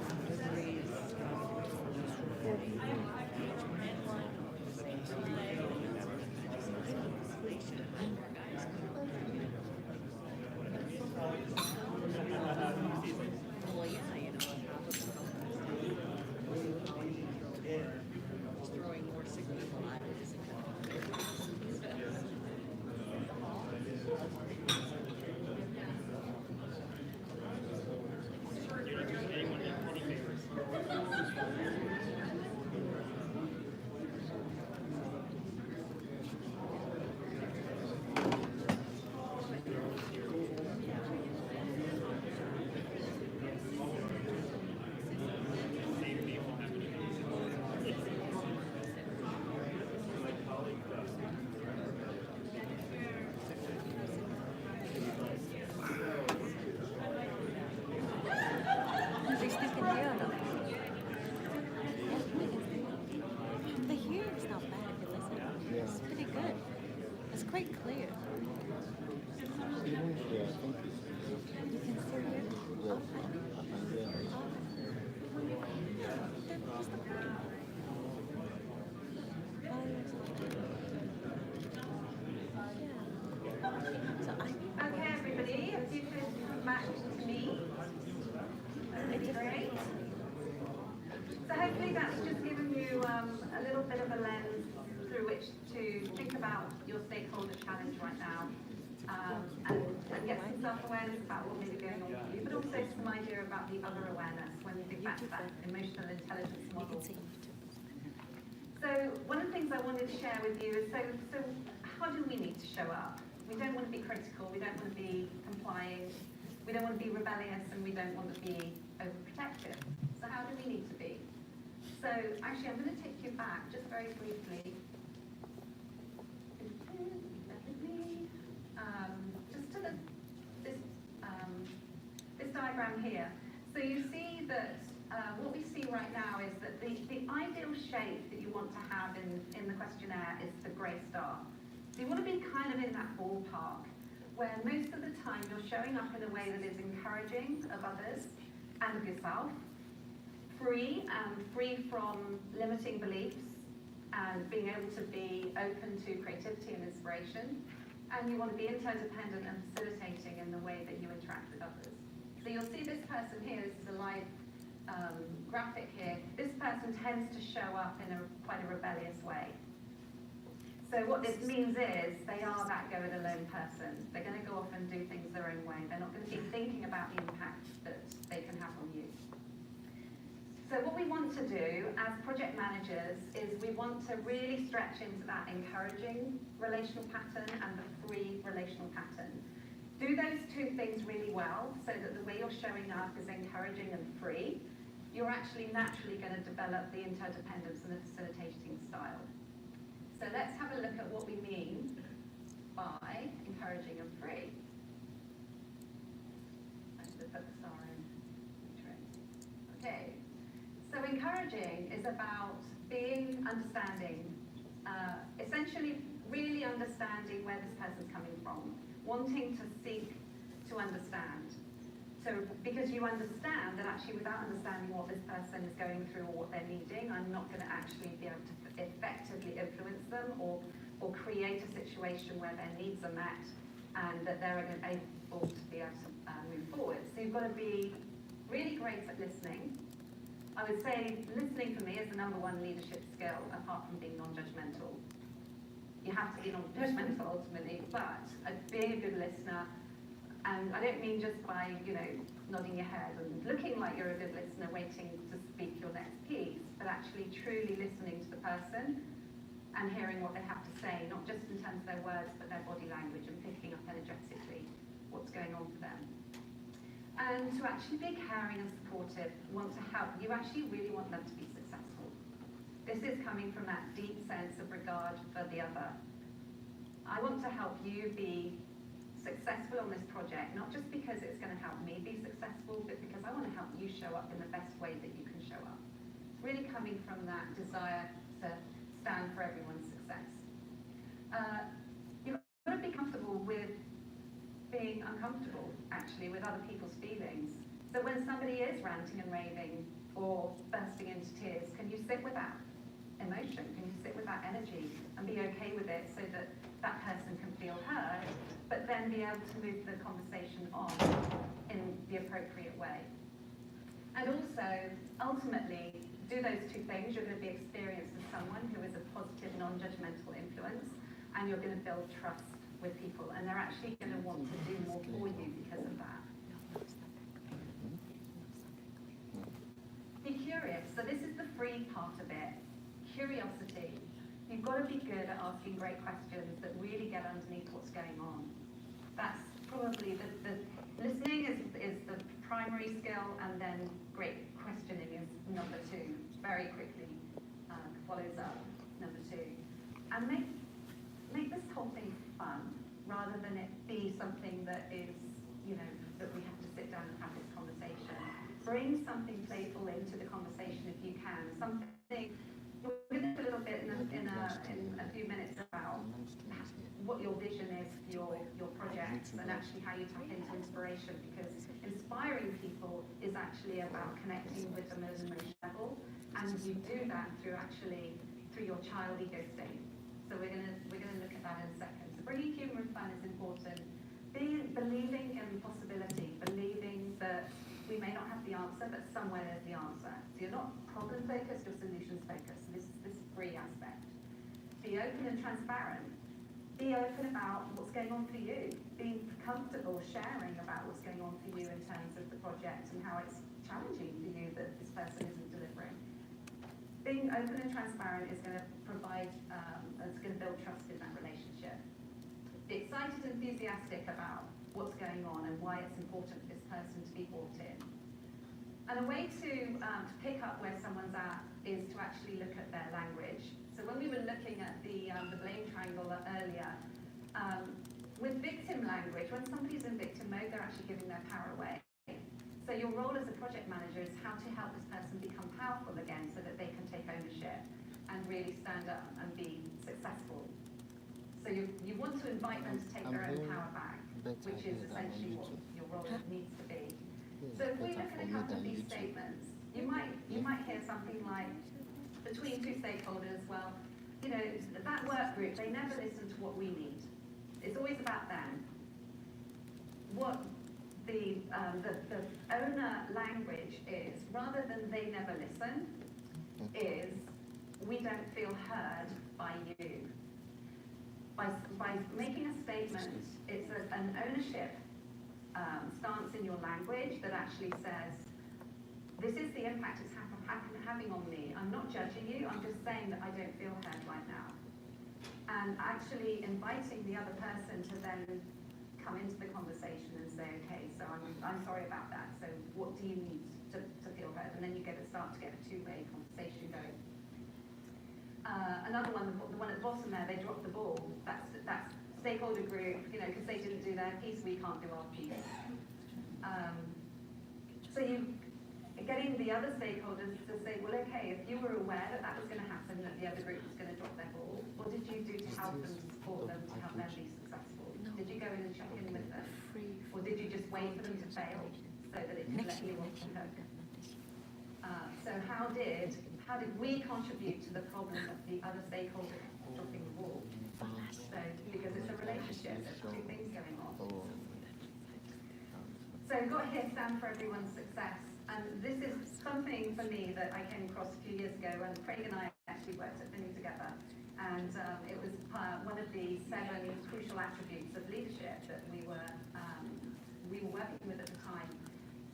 Speaker 3: The hearing's not bad if you listen. It's pretty good. It's quite clear.
Speaker 2: Yeah, I think
Speaker 3: You can still hear it?
Speaker 2: yes, I can hear it.
Speaker 3: Then what's the problem? Yeah. So I
Speaker 5: Okay, everybody, if you could come back to me, that'd be great. So hopefully that's just given you a little bit of a lens through which to think about your stakeholder challenge right now, and get some self-awareness about what may be going on with you, but also some idea about the other awareness when you think back to that emotional intelligence model. So one of the things I wanted to share with you is, so how do we need to show up? We don't want to be critical, we don't want to be complying, we don't want to be rebellious, and we don't want to be overprotective. So how do we need to be? So actually I'm going to take you back just very briefly. Just to this diagram here. So you see that what we see right now is that the ideal shape that you want to have in the questionnaire is the grey star. So you want to be kind of in that ballpark where most of the time you're showing up in a way that is encouraging of others and of yourself, free from limiting beliefs and being able to be open to creativity and inspiration. And you want to be interdependent and facilitating in the way that you interact with others. So you'll see this person here, this is a live graphic here. This person tends to show up in quite a rebellious way. So what this means is they are that go-it-alone person. They're going to go off and do things their own way. They're not going to be thinking about the impact that they can have on you. So what we want to do as project managers is we want to really stretch into that encouraging relational pattern and the free relational pattern. Do those two things really well so that the way you're showing up is encouraging and free. You're actually naturally going to develop the interdependence and the facilitating style. So let's have a look at what we mean by encouraging and free. I should have put the star in. Okay. So encouraging is about being understanding, essentially really understanding where this person's coming from, wanting to seek to understand. So because you understand that actually without understanding what this person is going through or what they're needing, I'm not going to actually be able to effectively influence them or create a situation where their needs are met and that they're able to be able to move forward. So you've got to be really great at listening. I would say listening for me is the #1 leadership skill apart from being non-judgmental. You have to be non-judgmental ultimately, but being a good listener, and I don't mean just by, nodding your head and looking like you're a good listener waiting to speak your next piece, but actually truly listening to the person and hearing what they have to say, not just in terms of their words, but their body language and picking up energetically what's and to actually be caring and supportive, want to help. You actually really want them to be successful. This is coming from that deep sense of regard for the other. I want to help you be successful on this project, not just because it's going to help me be successful, but because I want to help you show up in the best way that you can show up. It's really coming from that desire to stand for everyone's success. You've got to be comfortable with being uncomfortable, actually, with other people's feelings. So when somebody is ranting and raving or bursting into tears, can you sit with that emotion? Can you sit with that energy and be okay with it so that that person can feel heard, but then be able to move the conversation on in the appropriate way? And also, ultimately, do those two things. You're going to be experienced as someone who is a positive, non-judgmental influence, and you're going to build trust with people, and they're actually going to want to do more for you because of that. Be curious. So this is the free part of it. Curiosity. You've got to be good at asking great questions that really get underneath what's going on. That's probably the listening is the primary skill, and then great questioning is number two. Very quickly follows up number two. And make this whole thing fun, rather than it be something that is, that we have to sit down and have this conversation. Bring something playful into the conversation if you can. Something, we're going to talk a little bit in a few minutes about what your vision is for your project, and actually how you tap into inspiration, because inspiring people is actually about connecting with them at an emotional level, and you do that through your child ego state. So we're gonna look at that in a second. So bringing humor and fun is important. Believing in possibility, believing that we may not have the answer, but somewhere there's the answer. So you're not problem focused, you're solutions focused. So this free aspect. Be open and transparent. Be open about what's going on for you. Be comfortable sharing about what's going on for you in terms of the project and how it's challenging for you that this person isn't delivering. Being open and transparent is going to provide, it's going to build trust in that relationship. Be excited and enthusiastic about what's going on and why it's important for this person to be brought in. And a way to pick up where someone's at is to actually look at their language. So when we were looking at the blame triangle earlier, with victim language, when somebody's in victim mode, they're actually giving their power away. So your role as a project manager is how to help this person become powerful again so that they can take ownership and really stand up and be successful. So you want to invite them to take their own power back, which is essentially what your role needs to be. So if we look at a couple of these statements, you might hear something like, between two stakeholders, well, that work group, they never listen to what we need. It's always about them. What the owner language is, rather than they never listen, is we don't feel heard by you. By making a statement, it's an ownership stance in your language that actually says, this is the impact it's having on me. I'm not judging you, I'm just saying that I don't feel heard right now. And actually inviting the other person to then come into the conversation and say, okay, so I'm sorry about that, so what do you need to feel heard? And then you start to get a two-way conversation going. Another one, the one at the bottom there, they dropped the ball. That's stakeholder group, because they didn't do their piece, we can't do our piece. So getting the other stakeholders to say, well, okay, if you were aware that that was going to happen, that the other group was going to drop their ball, what did you do to help them, to support them, to help them be successful? Did you go in and check in with them? Or did you just wait for them to fail so that it could let you off the hook? So how did we contribute to the problem of the other stakeholder dropping the ball? So, because it's a relationship, there's two things going on. So we've got here, stand for everyone's success. And this is something for me that I came across a few years ago when Craig and I actually worked at Finning together. And it was one of the 7 crucial attributes of leadership that we were working with at the time.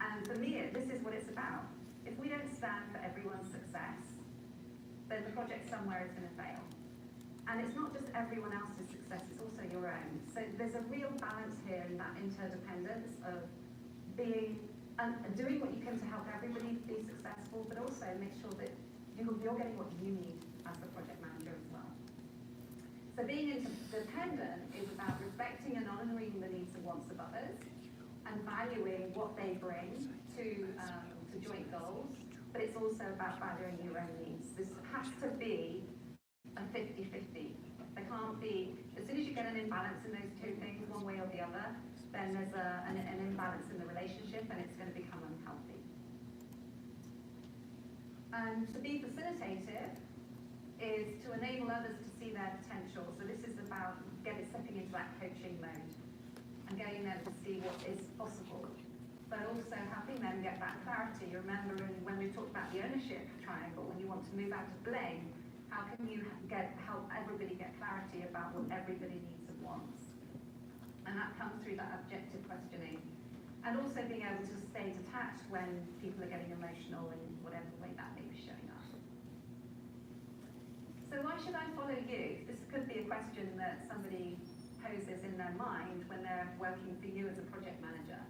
Speaker 5: And for me, this is what it's about. If we don't stand for everyone's success, then the project somewhere is going to fail. And it's not just everyone else's success, it's also your own. So there's a real balance here in that interdependence of being and doing what you can to help everybody be successful, but also make sure that you're getting what you need as the project manager as well. So being interdependent is about respecting and honouring the needs and wants of others, and valuing what they bring to joint goals, but it's also about valuing your own needs. This has to be a 50-50. There can't be, as soon as you get an imbalance in those two things, one way or the other, then there's an imbalance in the relationship and it's going to become unhealthy. And to be facilitative is to enable others to see their potential. So this is about stepping into that coaching mode and getting them to see what is possible, but also helping them get that clarity. You remember when we talked about the ownership triangle, when you want to move out of blame, how can you help everybody get clarity about what everybody needs and wants? And that comes through that objective questioning. And also being able to stay detached when people are getting emotional in whatever way that may be showing up. So why should I follow you? This could be a question that somebody poses in their mind when they're working for you as a project manager.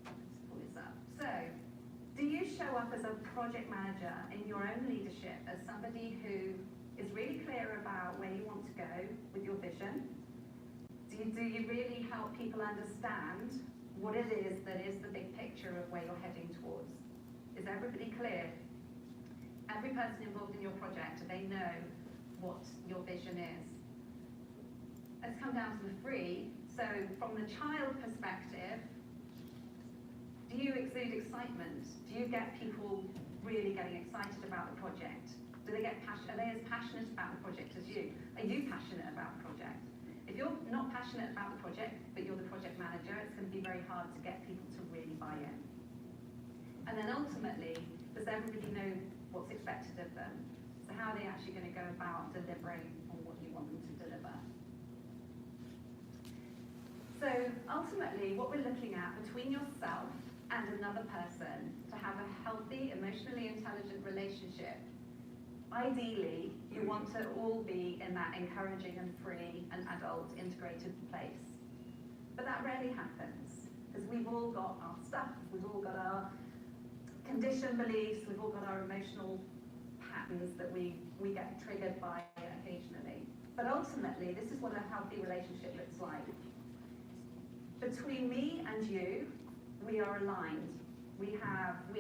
Speaker 5: Let's pull this up. So, do you show up as a project manager in your own leadership as somebody who is really clear about where you want to go with your vision? Do you really help people understand what it is that is the big picture of where you're heading towards? Is everybody clear? Every person involved in your project, do they know what your vision is? Let's come down to the three. So from the child perspective, do you exude excitement? Do you get people really getting excited about the project? Do they get passionate? Are they as passionate about the project as you? Are you passionate about the project? If you're not passionate about the project, but you're the project manager, it's going to be very hard to get people to really buy in. And then ultimately, does everybody know what's expected of them? So how are they actually going to go about delivering on what you want them to deliver? So ultimately, what we're looking at between yourself and another person to have a healthy, emotionally intelligent relationship, ideally, you want to all be in that encouraging and free and adult integrated place. But that rarely happens, because we've all got our stuff, we've all got our conditioned beliefs, we've all got our emotional patterns that we get triggered by occasionally. But ultimately, this is what a healthy relationship looks like. Between me and you, we are aligned. We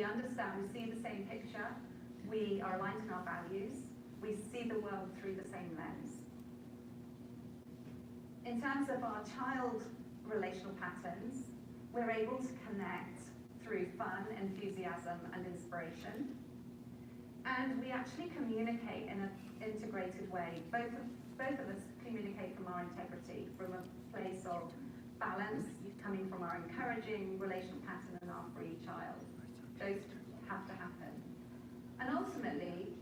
Speaker 5: understand, we see the same picture, we are aligned in our values, we see the world through the same lens. In terms of our child relational patterns, we're able to connect through fun, enthusiasm, and inspiration. And we actually communicate in an integrated way. Both of us communicate from our integrity, from a place of balance, coming from our encouraging relational pattern and our free child. Those have to happen. And ultimately,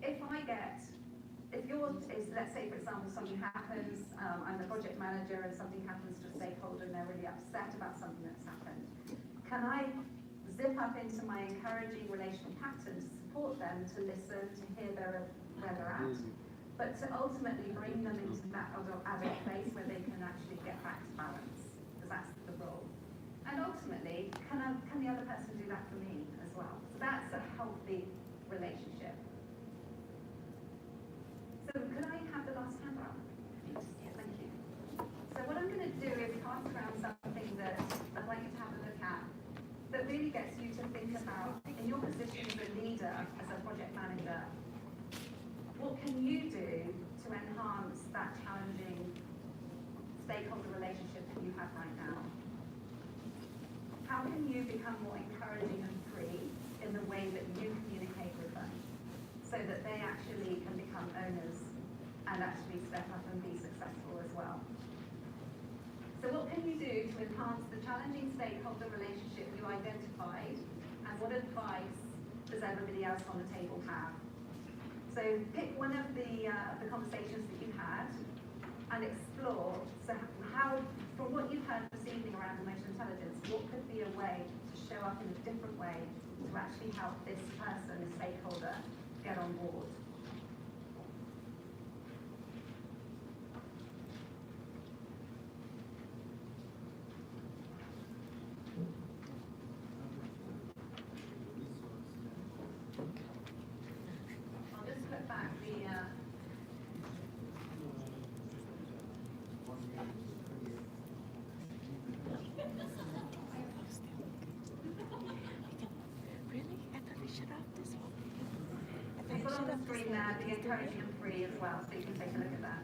Speaker 5: if yours is, let's say for example, something happens, I'm the project manager and something happens to a stakeholder and they're really upset about something that's happened, can I zip up into my encouraging relational pattern to support them, to listen, to hear where they're at, but to ultimately bring them into that adult place where they can actually get back to balance, because that's the role. And ultimately, can the other person do that for me as well? So that's a healthy relationship. So could I have the last hand up? Thank you. So what I'm going to do is pass around something that I'd like you to have a look at that really gets you to think about, in your position as a leader, as a project manager, what can you do to enhance that challenging stakeholder relationship that you have right now? How can you become more encouraging and free in the way that you communicate with them, so that they actually can become owners and actually step up and be successful as well? So what can you do to enhance the challenging stakeholder relationship you identified, and what advice does everybody else on the table have? So pick one of the conversations that you've had and explore, so how, from what you've heard this evening around emotional intelligence, what could be a way to show up in a different way to actually help this person, this stakeholder, get on board? screen there, the encouraging and free as well, so you can take a look at that.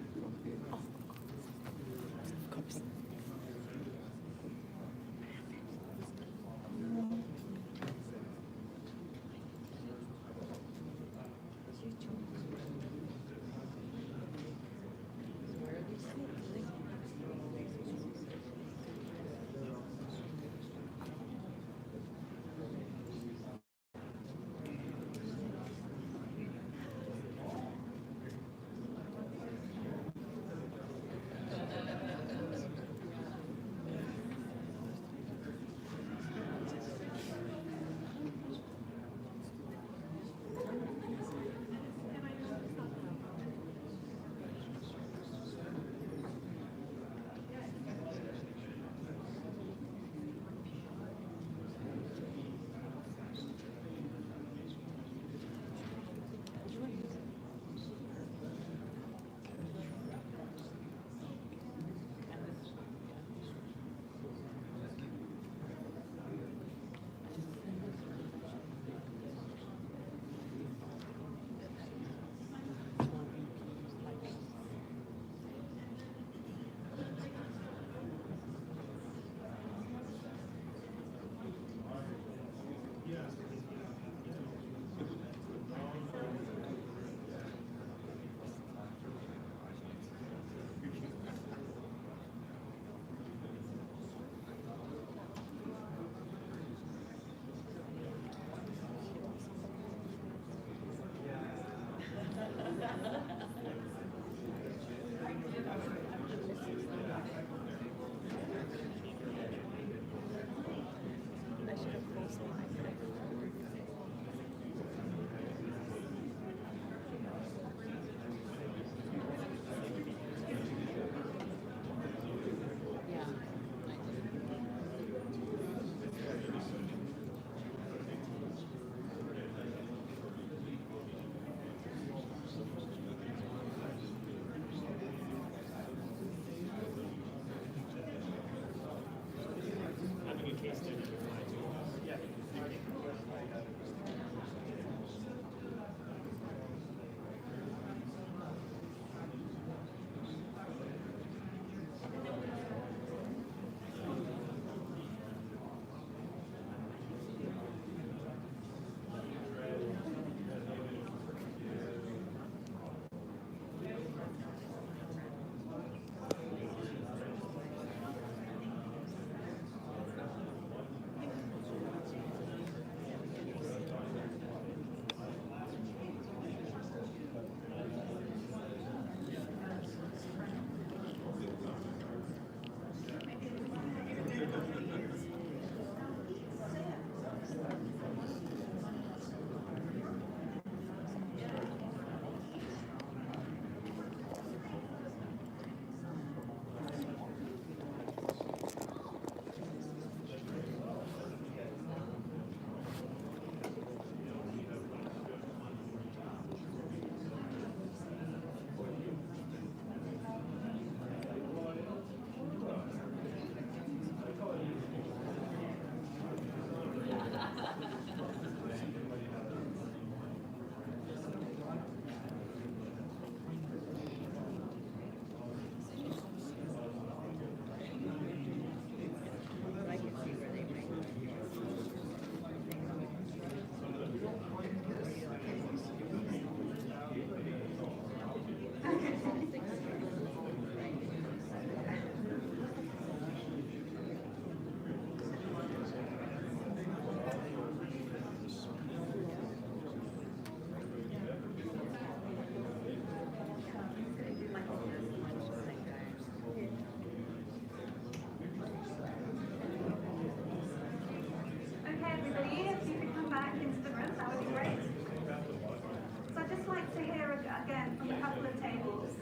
Speaker 5: again from a couple of tables.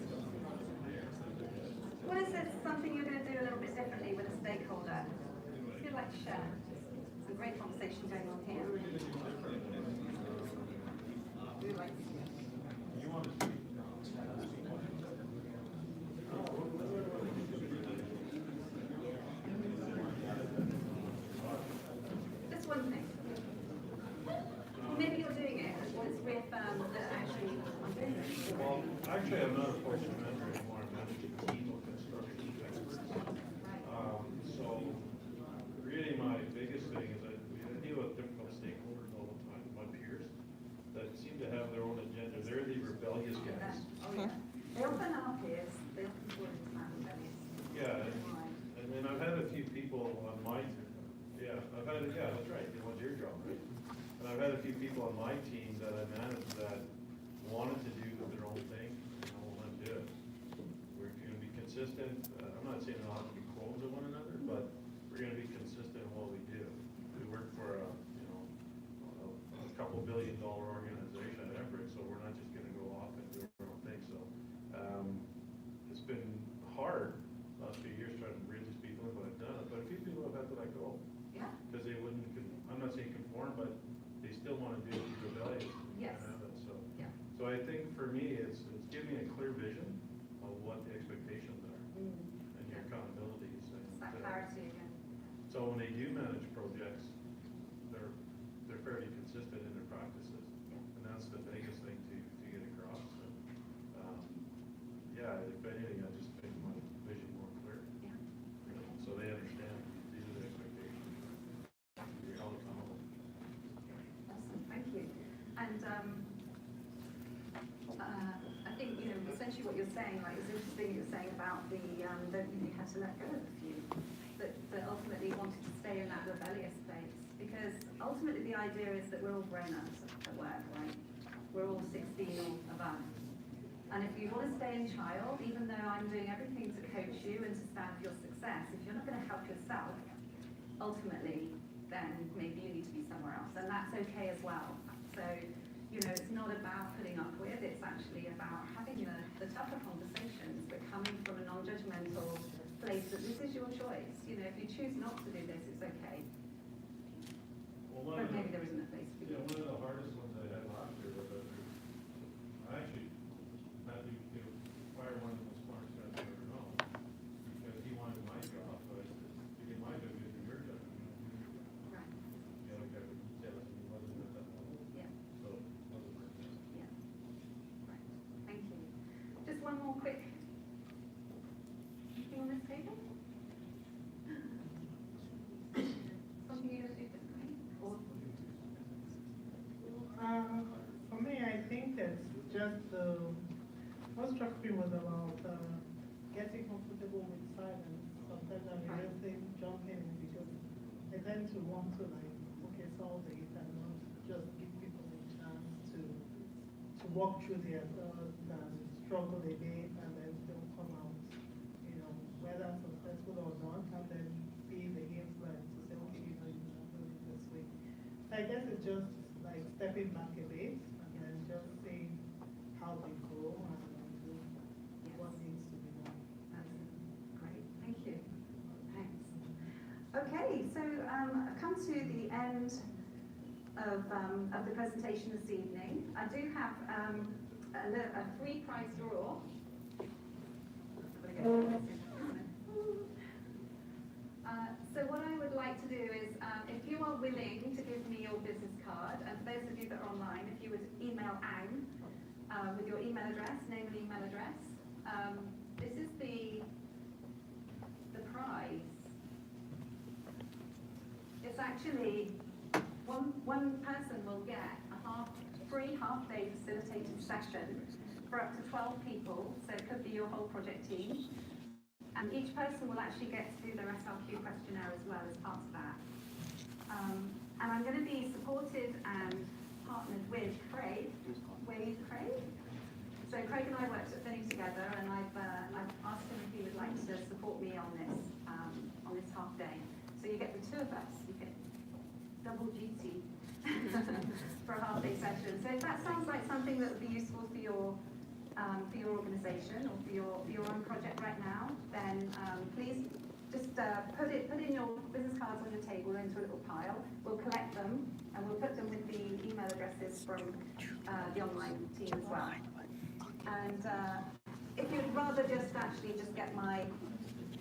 Speaker 5: What is it, something you're going to do a little bit differently with a stakeholder? If you'd like to share. There's a great conversation going on here. Who would like to share? Just one thing. Maybe you're doing it and it's reaffirmed that actually
Speaker 11: a few people on my, yeah, that's right, it was your job, right? And I've had a few people on my team that I managed that wanted to do their own thing, and I want to do it. We're gonna be consistent, I'm not saying we'll have to be clones of one another, but we're gonna be consistent in what we do. We work for a, a couple $1 billion organization at Everett, so we're not just gonna go off and do our own thing, so, it's been hard last few years trying to bridge these people, but I've done it, but a few people have had to let go.
Speaker 5: Yeah.
Speaker 11: Because they wouldn't, I'm not saying conform, but they still want to do it through rebellion.
Speaker 5: Yes.
Speaker 11: So,
Speaker 5: Yeah.
Speaker 11: so I think for me, it's giving a clear vision of what the expectations are and your accountabilities.
Speaker 5: It's that clarity again.
Speaker 11: So when they do manage projects, they're fairly consistent in their practices, and that's the biggest thing to get across. So, yeah, if anything, I just make my vision more clear.
Speaker 5: Yeah.
Speaker 11: So they understand these are the expectations. You're held accountable.
Speaker 5: Awesome, thank you. And I think, essentially what you're saying, like, it's interesting you're saying about that you had to let go of a few, that ultimately wanted to stay in that rebellious space. Because ultimately the idea is that we're all grown-ups at work, right? We're all 16 or above. And if you want to stay in child, even though I'm doing everything to coach you and to stand for your success, if you're not going to help yourself, ultimately, then maybe you need to be somewhere else. And that's okay as well. So, it's not about putting up with, it's actually about having the tougher conversations, but coming from a non-judgmental place that this is your choice. If you choose not to do this, it's okay.
Speaker 11: Well,
Speaker 5: But maybe there isn't a place for you.
Speaker 11: Yeah, one of the hardest ones I had last year was I actually had to fire one of the smartest guys I ever known because he wanted my job, but I said, to get my job, you do your job.
Speaker 5: Right.
Speaker 11: The other guy would say, listen, he wasn't at that level.
Speaker 5: Yeah.
Speaker 11: So it wasn't worth it.
Speaker 5: Yeah. Right. Thank you. Just one more quick. Anything on this table? Something you would do differently? Or
Speaker 12: For me, I think it's just what struck me was about getting comfortable with silence. Sometimes I'm resisting jumping in because I tend to want to solve it and not just give people a chance to walk through their thoughts and struggle a bit and then still come out, whether successful or not, and then be the influence to say, okay, you're not doing it this way. So I guess it's just like stepping back a bit and then just seeing how they go and do what needs to be done.
Speaker 5: great. Thank you. Thanks. Okay, so I've come to the end of the presentation this evening. I do have a free prize draw. So what I would like to do is, if you are willing to give me your business card, and for those of you that are online, if you would email Ang with your email address, name and email address. This is the prize. It's actually one person will get a free half-day facilitated session for up to 12 people, so it could be your whole project team. And each person will actually get to do their SRQ questionnaire as well as part of that. And I'm going to be supported and partnered with Craig. With Craig. So Craig and I worked at Finning together, and I've asked him if he would like to support me on this half day. So you get the two of us. You get double duty for a half day session. So if that sounds like something that would be useful for your organisation or for your own project right now, then please just put in your business cards on your table into a little pile. We'll collect them and we'll put them with the email addresses from the online team as well. And if you'd rather just get my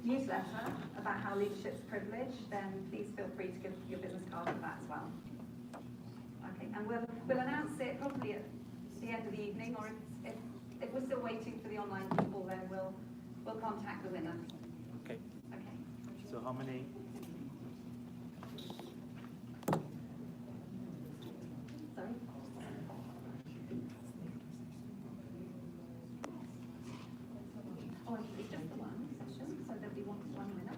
Speaker 5: newsletter about how leadership's privilege, then please feel free to give your business card for that as well. Okay, and we'll announce it probably at the end of the evening, or if we're still waiting for the online people, then we'll contact the winner.
Speaker 1: Okay.
Speaker 5: Okay.
Speaker 1: So how many?
Speaker 5: Sorry? Oh, it's just the one session, so there'll be one winner.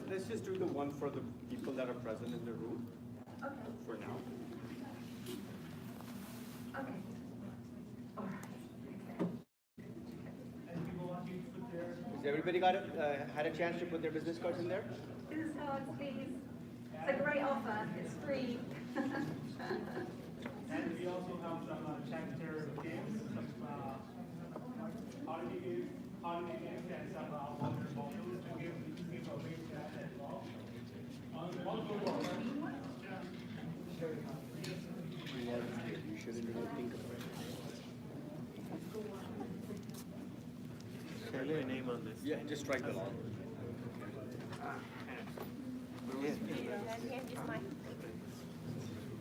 Speaker 1: let's just do the one for the people that are present in the room
Speaker 5: Okay.
Speaker 1: for now.
Speaker 5: Okay. All right.
Speaker 1: Has everybody had a chance to put their business cards in there?
Speaker 5: Business cards, please. It's a great offer. It's free.
Speaker 13: And we also have some chapter games, some holiday games, and some water bottles to give away to that as well.
Speaker 1: You shouldn't even think of it.
Speaker 11: Shall I lay a name on this?
Speaker 1: Yeah, just strike the line.
Speaker 3: Here's my.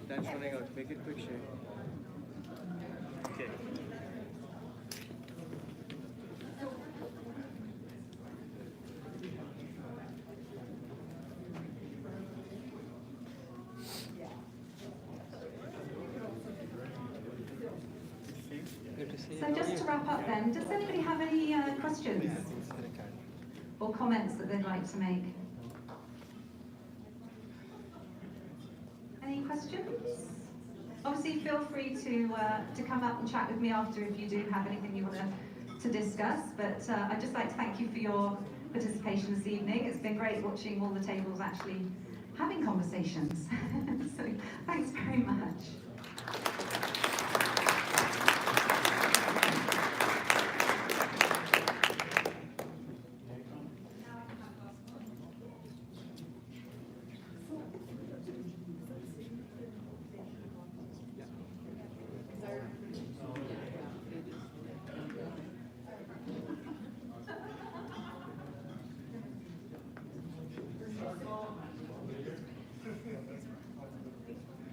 Speaker 1: Time's running out. Make it quick, Shay.
Speaker 11: Okay.
Speaker 5: So just to wrap up then, does anybody have any questions or comments that they'd like to make? Any questions? Obviously, feel free to come up and chat with me after if you do have anything you want to discuss. But I'd just like to thank you for your participation this evening. It's been great watching all the tables actually having conversations. So thanks very much.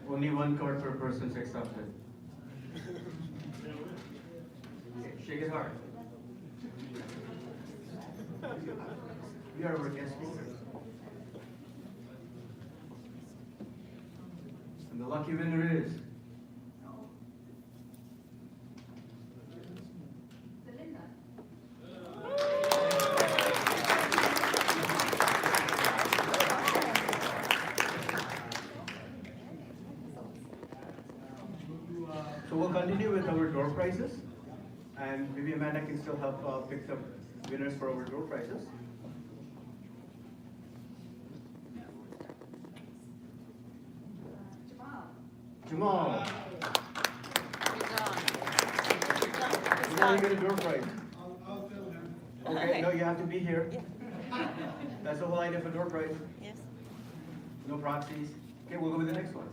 Speaker 4: Only one card per person's accepted. Shake it hard. We are our guest speakers. And the lucky winner is So we'll continue with our door prizes, and maybe Amanda can still help pick the winners for our door prizes. Jamal. Jamal, you get a door prize. Okay, no, you have to be here. That's the whole idea for door prize.
Speaker 3: Yes.
Speaker 4: No proxies. Okay, we'll go with the next one.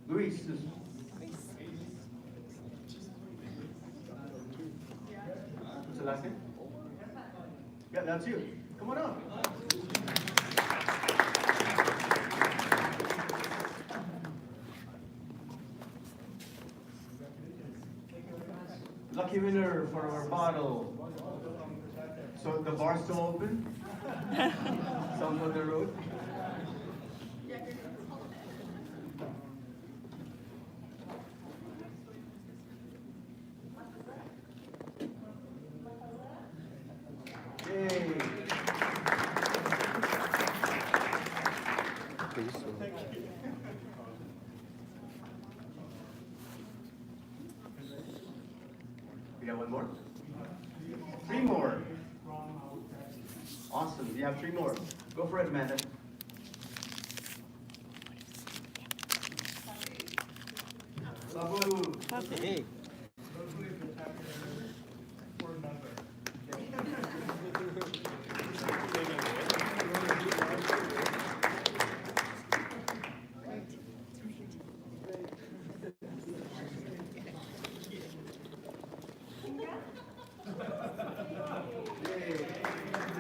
Speaker 4: Luis. What's the last name? Yeah, that's you. Come on up. Lucky winner for our bottle. So the bar's still open? Some on the road? Yay. We got one more? 3 more. Awesome. We have 3 more. Go for it, Amanda. Sabu.
Speaker 1: Hey.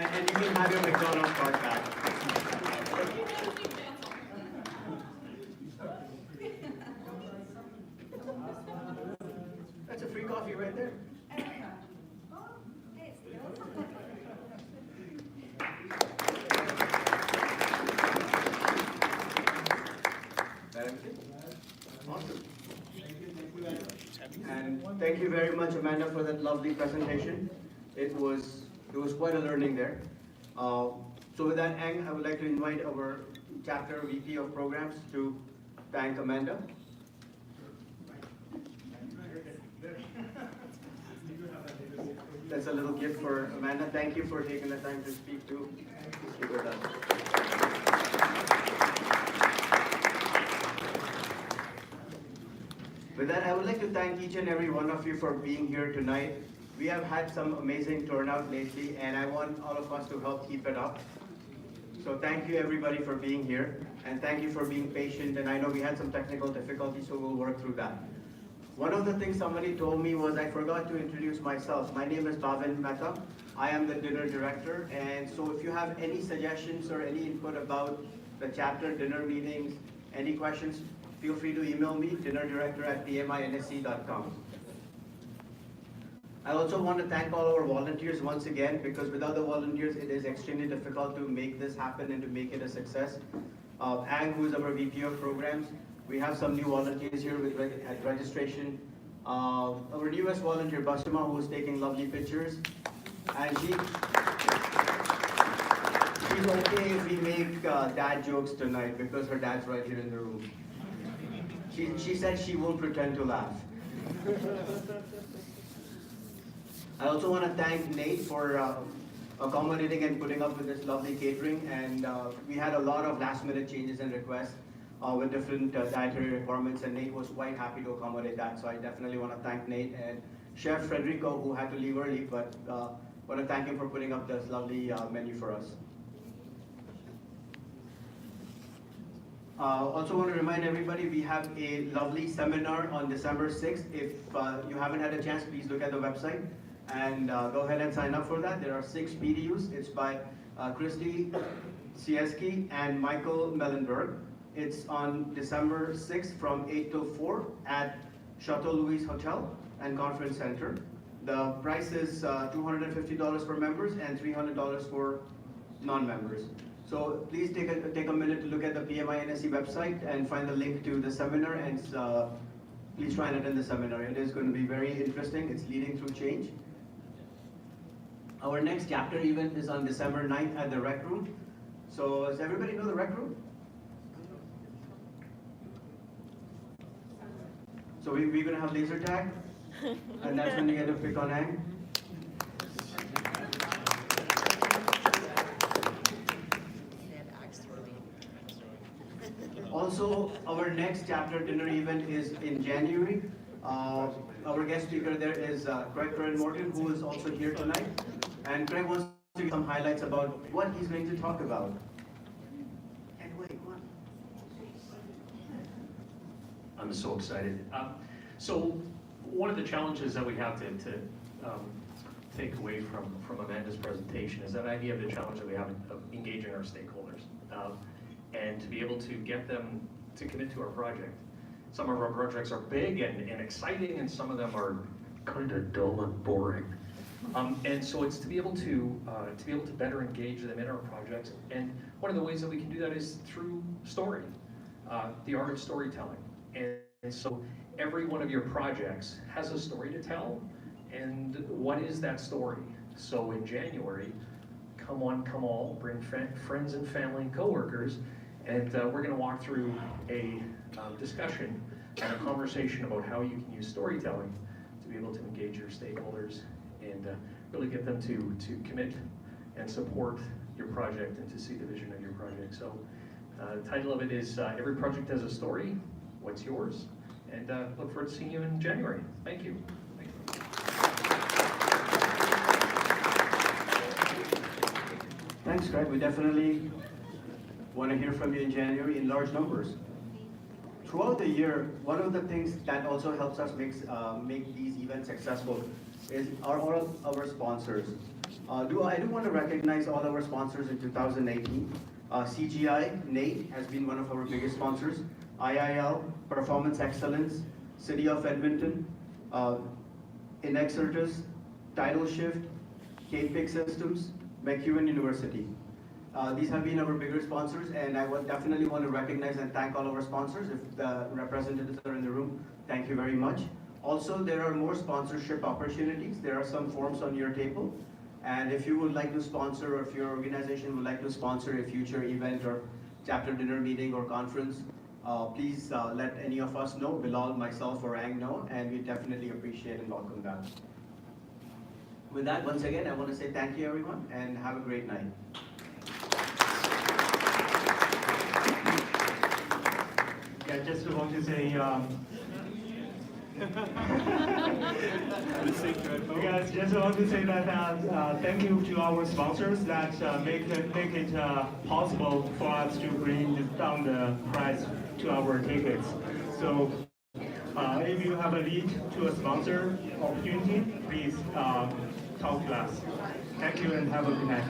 Speaker 1: And you can have your McDonald's card back. That's a free coffee right there. That everything? Awesome. And thank you.
Speaker 4: thank you very much, Amanda, for that lovely presentation. It was quite a learning there. So with that, Ang, I would like to invite our chapter VP of Programs to thank Amanda. That's a little gift for Amanda. Thank you for taking the time to speak with us. With that, I would like to thank each and every one of you for being here tonight. We have had some amazing turnout lately, and I want all of us to help keep it up. So thank you everybody for being here, and thank you for being patient, and I know we had some technical difficulties, so we'll work through that. One of the things somebody told me was I forgot to introduce myself. My name is Bhavin Mehta. I am the dinner director, and so if you have any suggestions or any input about the chapter dinner meetings, any questions, feel free to email me, dinnerdirector@pminsc.com. I also want to thank all our volunteers once again, because without the volunteers, it is extremely difficult to make this happen and to make it a success. Ang, who is our VP of Programs, we have some new volunteers here at registration. Our newest volunteer, Basima, who is taking lovely pictures, and she's okay if we make dad jokes tonight because her dad's right here in the room. She said she won't pretend to laugh. I also want to thank Nate for accommodating and putting up with this lovely catering, and we had a lot of last minute changes and requests with different dietary requirements, and Nate was quite happy to accommodate that, so I definitely want to thank Nate, and Chef Frederico, who had to leave early, but want to thank him for putting up this lovely menu for us. Also want to remind everybody we have a lovely seminar on December 6th. If you haven't had a chance, please look at the website and go ahead and sign up for that. There are 6 PDUs. It's by Christy Sieski and Michael Mellenberg. It's on December 6th from 8 till 4 at Chateau Louis Hotel and Conference Center. The price is $250 for members and $300 for non-members. So please take a minute to look at the PMINSC website and find the link to the seminar, and please try and attend the seminar. It is going to be very interesting. It's leading through change. Our next chapter event is on December 9th at the Rec Room. So does everybody know the Rec Room? So we're going to have laser tag, and that's when you get to pick on Ang. Also, our next chapter dinner event is in January. Our guest speaker there is Craig Morgan, who is also here tonight. And Craig wants to give some highlights about what he's going to talk about. Can't wait, what?
Speaker 10: I'm so excited. So one of the challenges that we have to take away from Amanda's presentation is that idea of the challenge that we have of engaging our stakeholders. And to be able to get them to commit to our project. Some of our projects are big and exciting, and some of them are kind of dull and boring. And so it's to be able to better engage them in our projects. And one of the ways that we can do that is through story, the art of storytelling. And so every one of your projects has a story to tell. And what is that story? So in January, come one, come all, bring friends and family and coworkers, and we're going to walk through a discussion and a conversation about how you can use storytelling to be able to engage your stakeholders and really get them to commit and support your project and to see the vision of your project. So the title of it is Every Project Has a Story, What's Yours? And look forward to seeing you in January. Thank you.
Speaker 4: Thanks, Craig. We definitely want to hear from you in January in large numbers. Throughout the year, one of the things that also helps us make these events successful is all our sponsors. I do want to recognize all our sponsors in 2018. CGI, Nate, has been one of our biggest sponsors. IIL, Performance Excellence, City of Edmonton, Inexertus, Tidal Shift, K-Pick Systems, McEwen University. These have been our bigger sponsors, and I would definitely want to recognize and thank all of our sponsors. If the representatives are in the room, thank you very much. Also, there are more sponsorship opportunities. There are some forms on your table. And if you would like to sponsor, or if your organization would like to sponsor a future event or chapter dinner meeting or conference, please let any of us know, Bilal, myself, or Ang know, and we definitely appreciate and welcome that. With that, once again, I want to say thank you, everyone, and have a great night.
Speaker 13: Yeah, just want to say, guys, just want to say that thank you to our sponsors that make it possible for us to bring down the price to our tickets. So if you have a lead to a sponsor opportunity, please talk to us. Thank you and have a good night.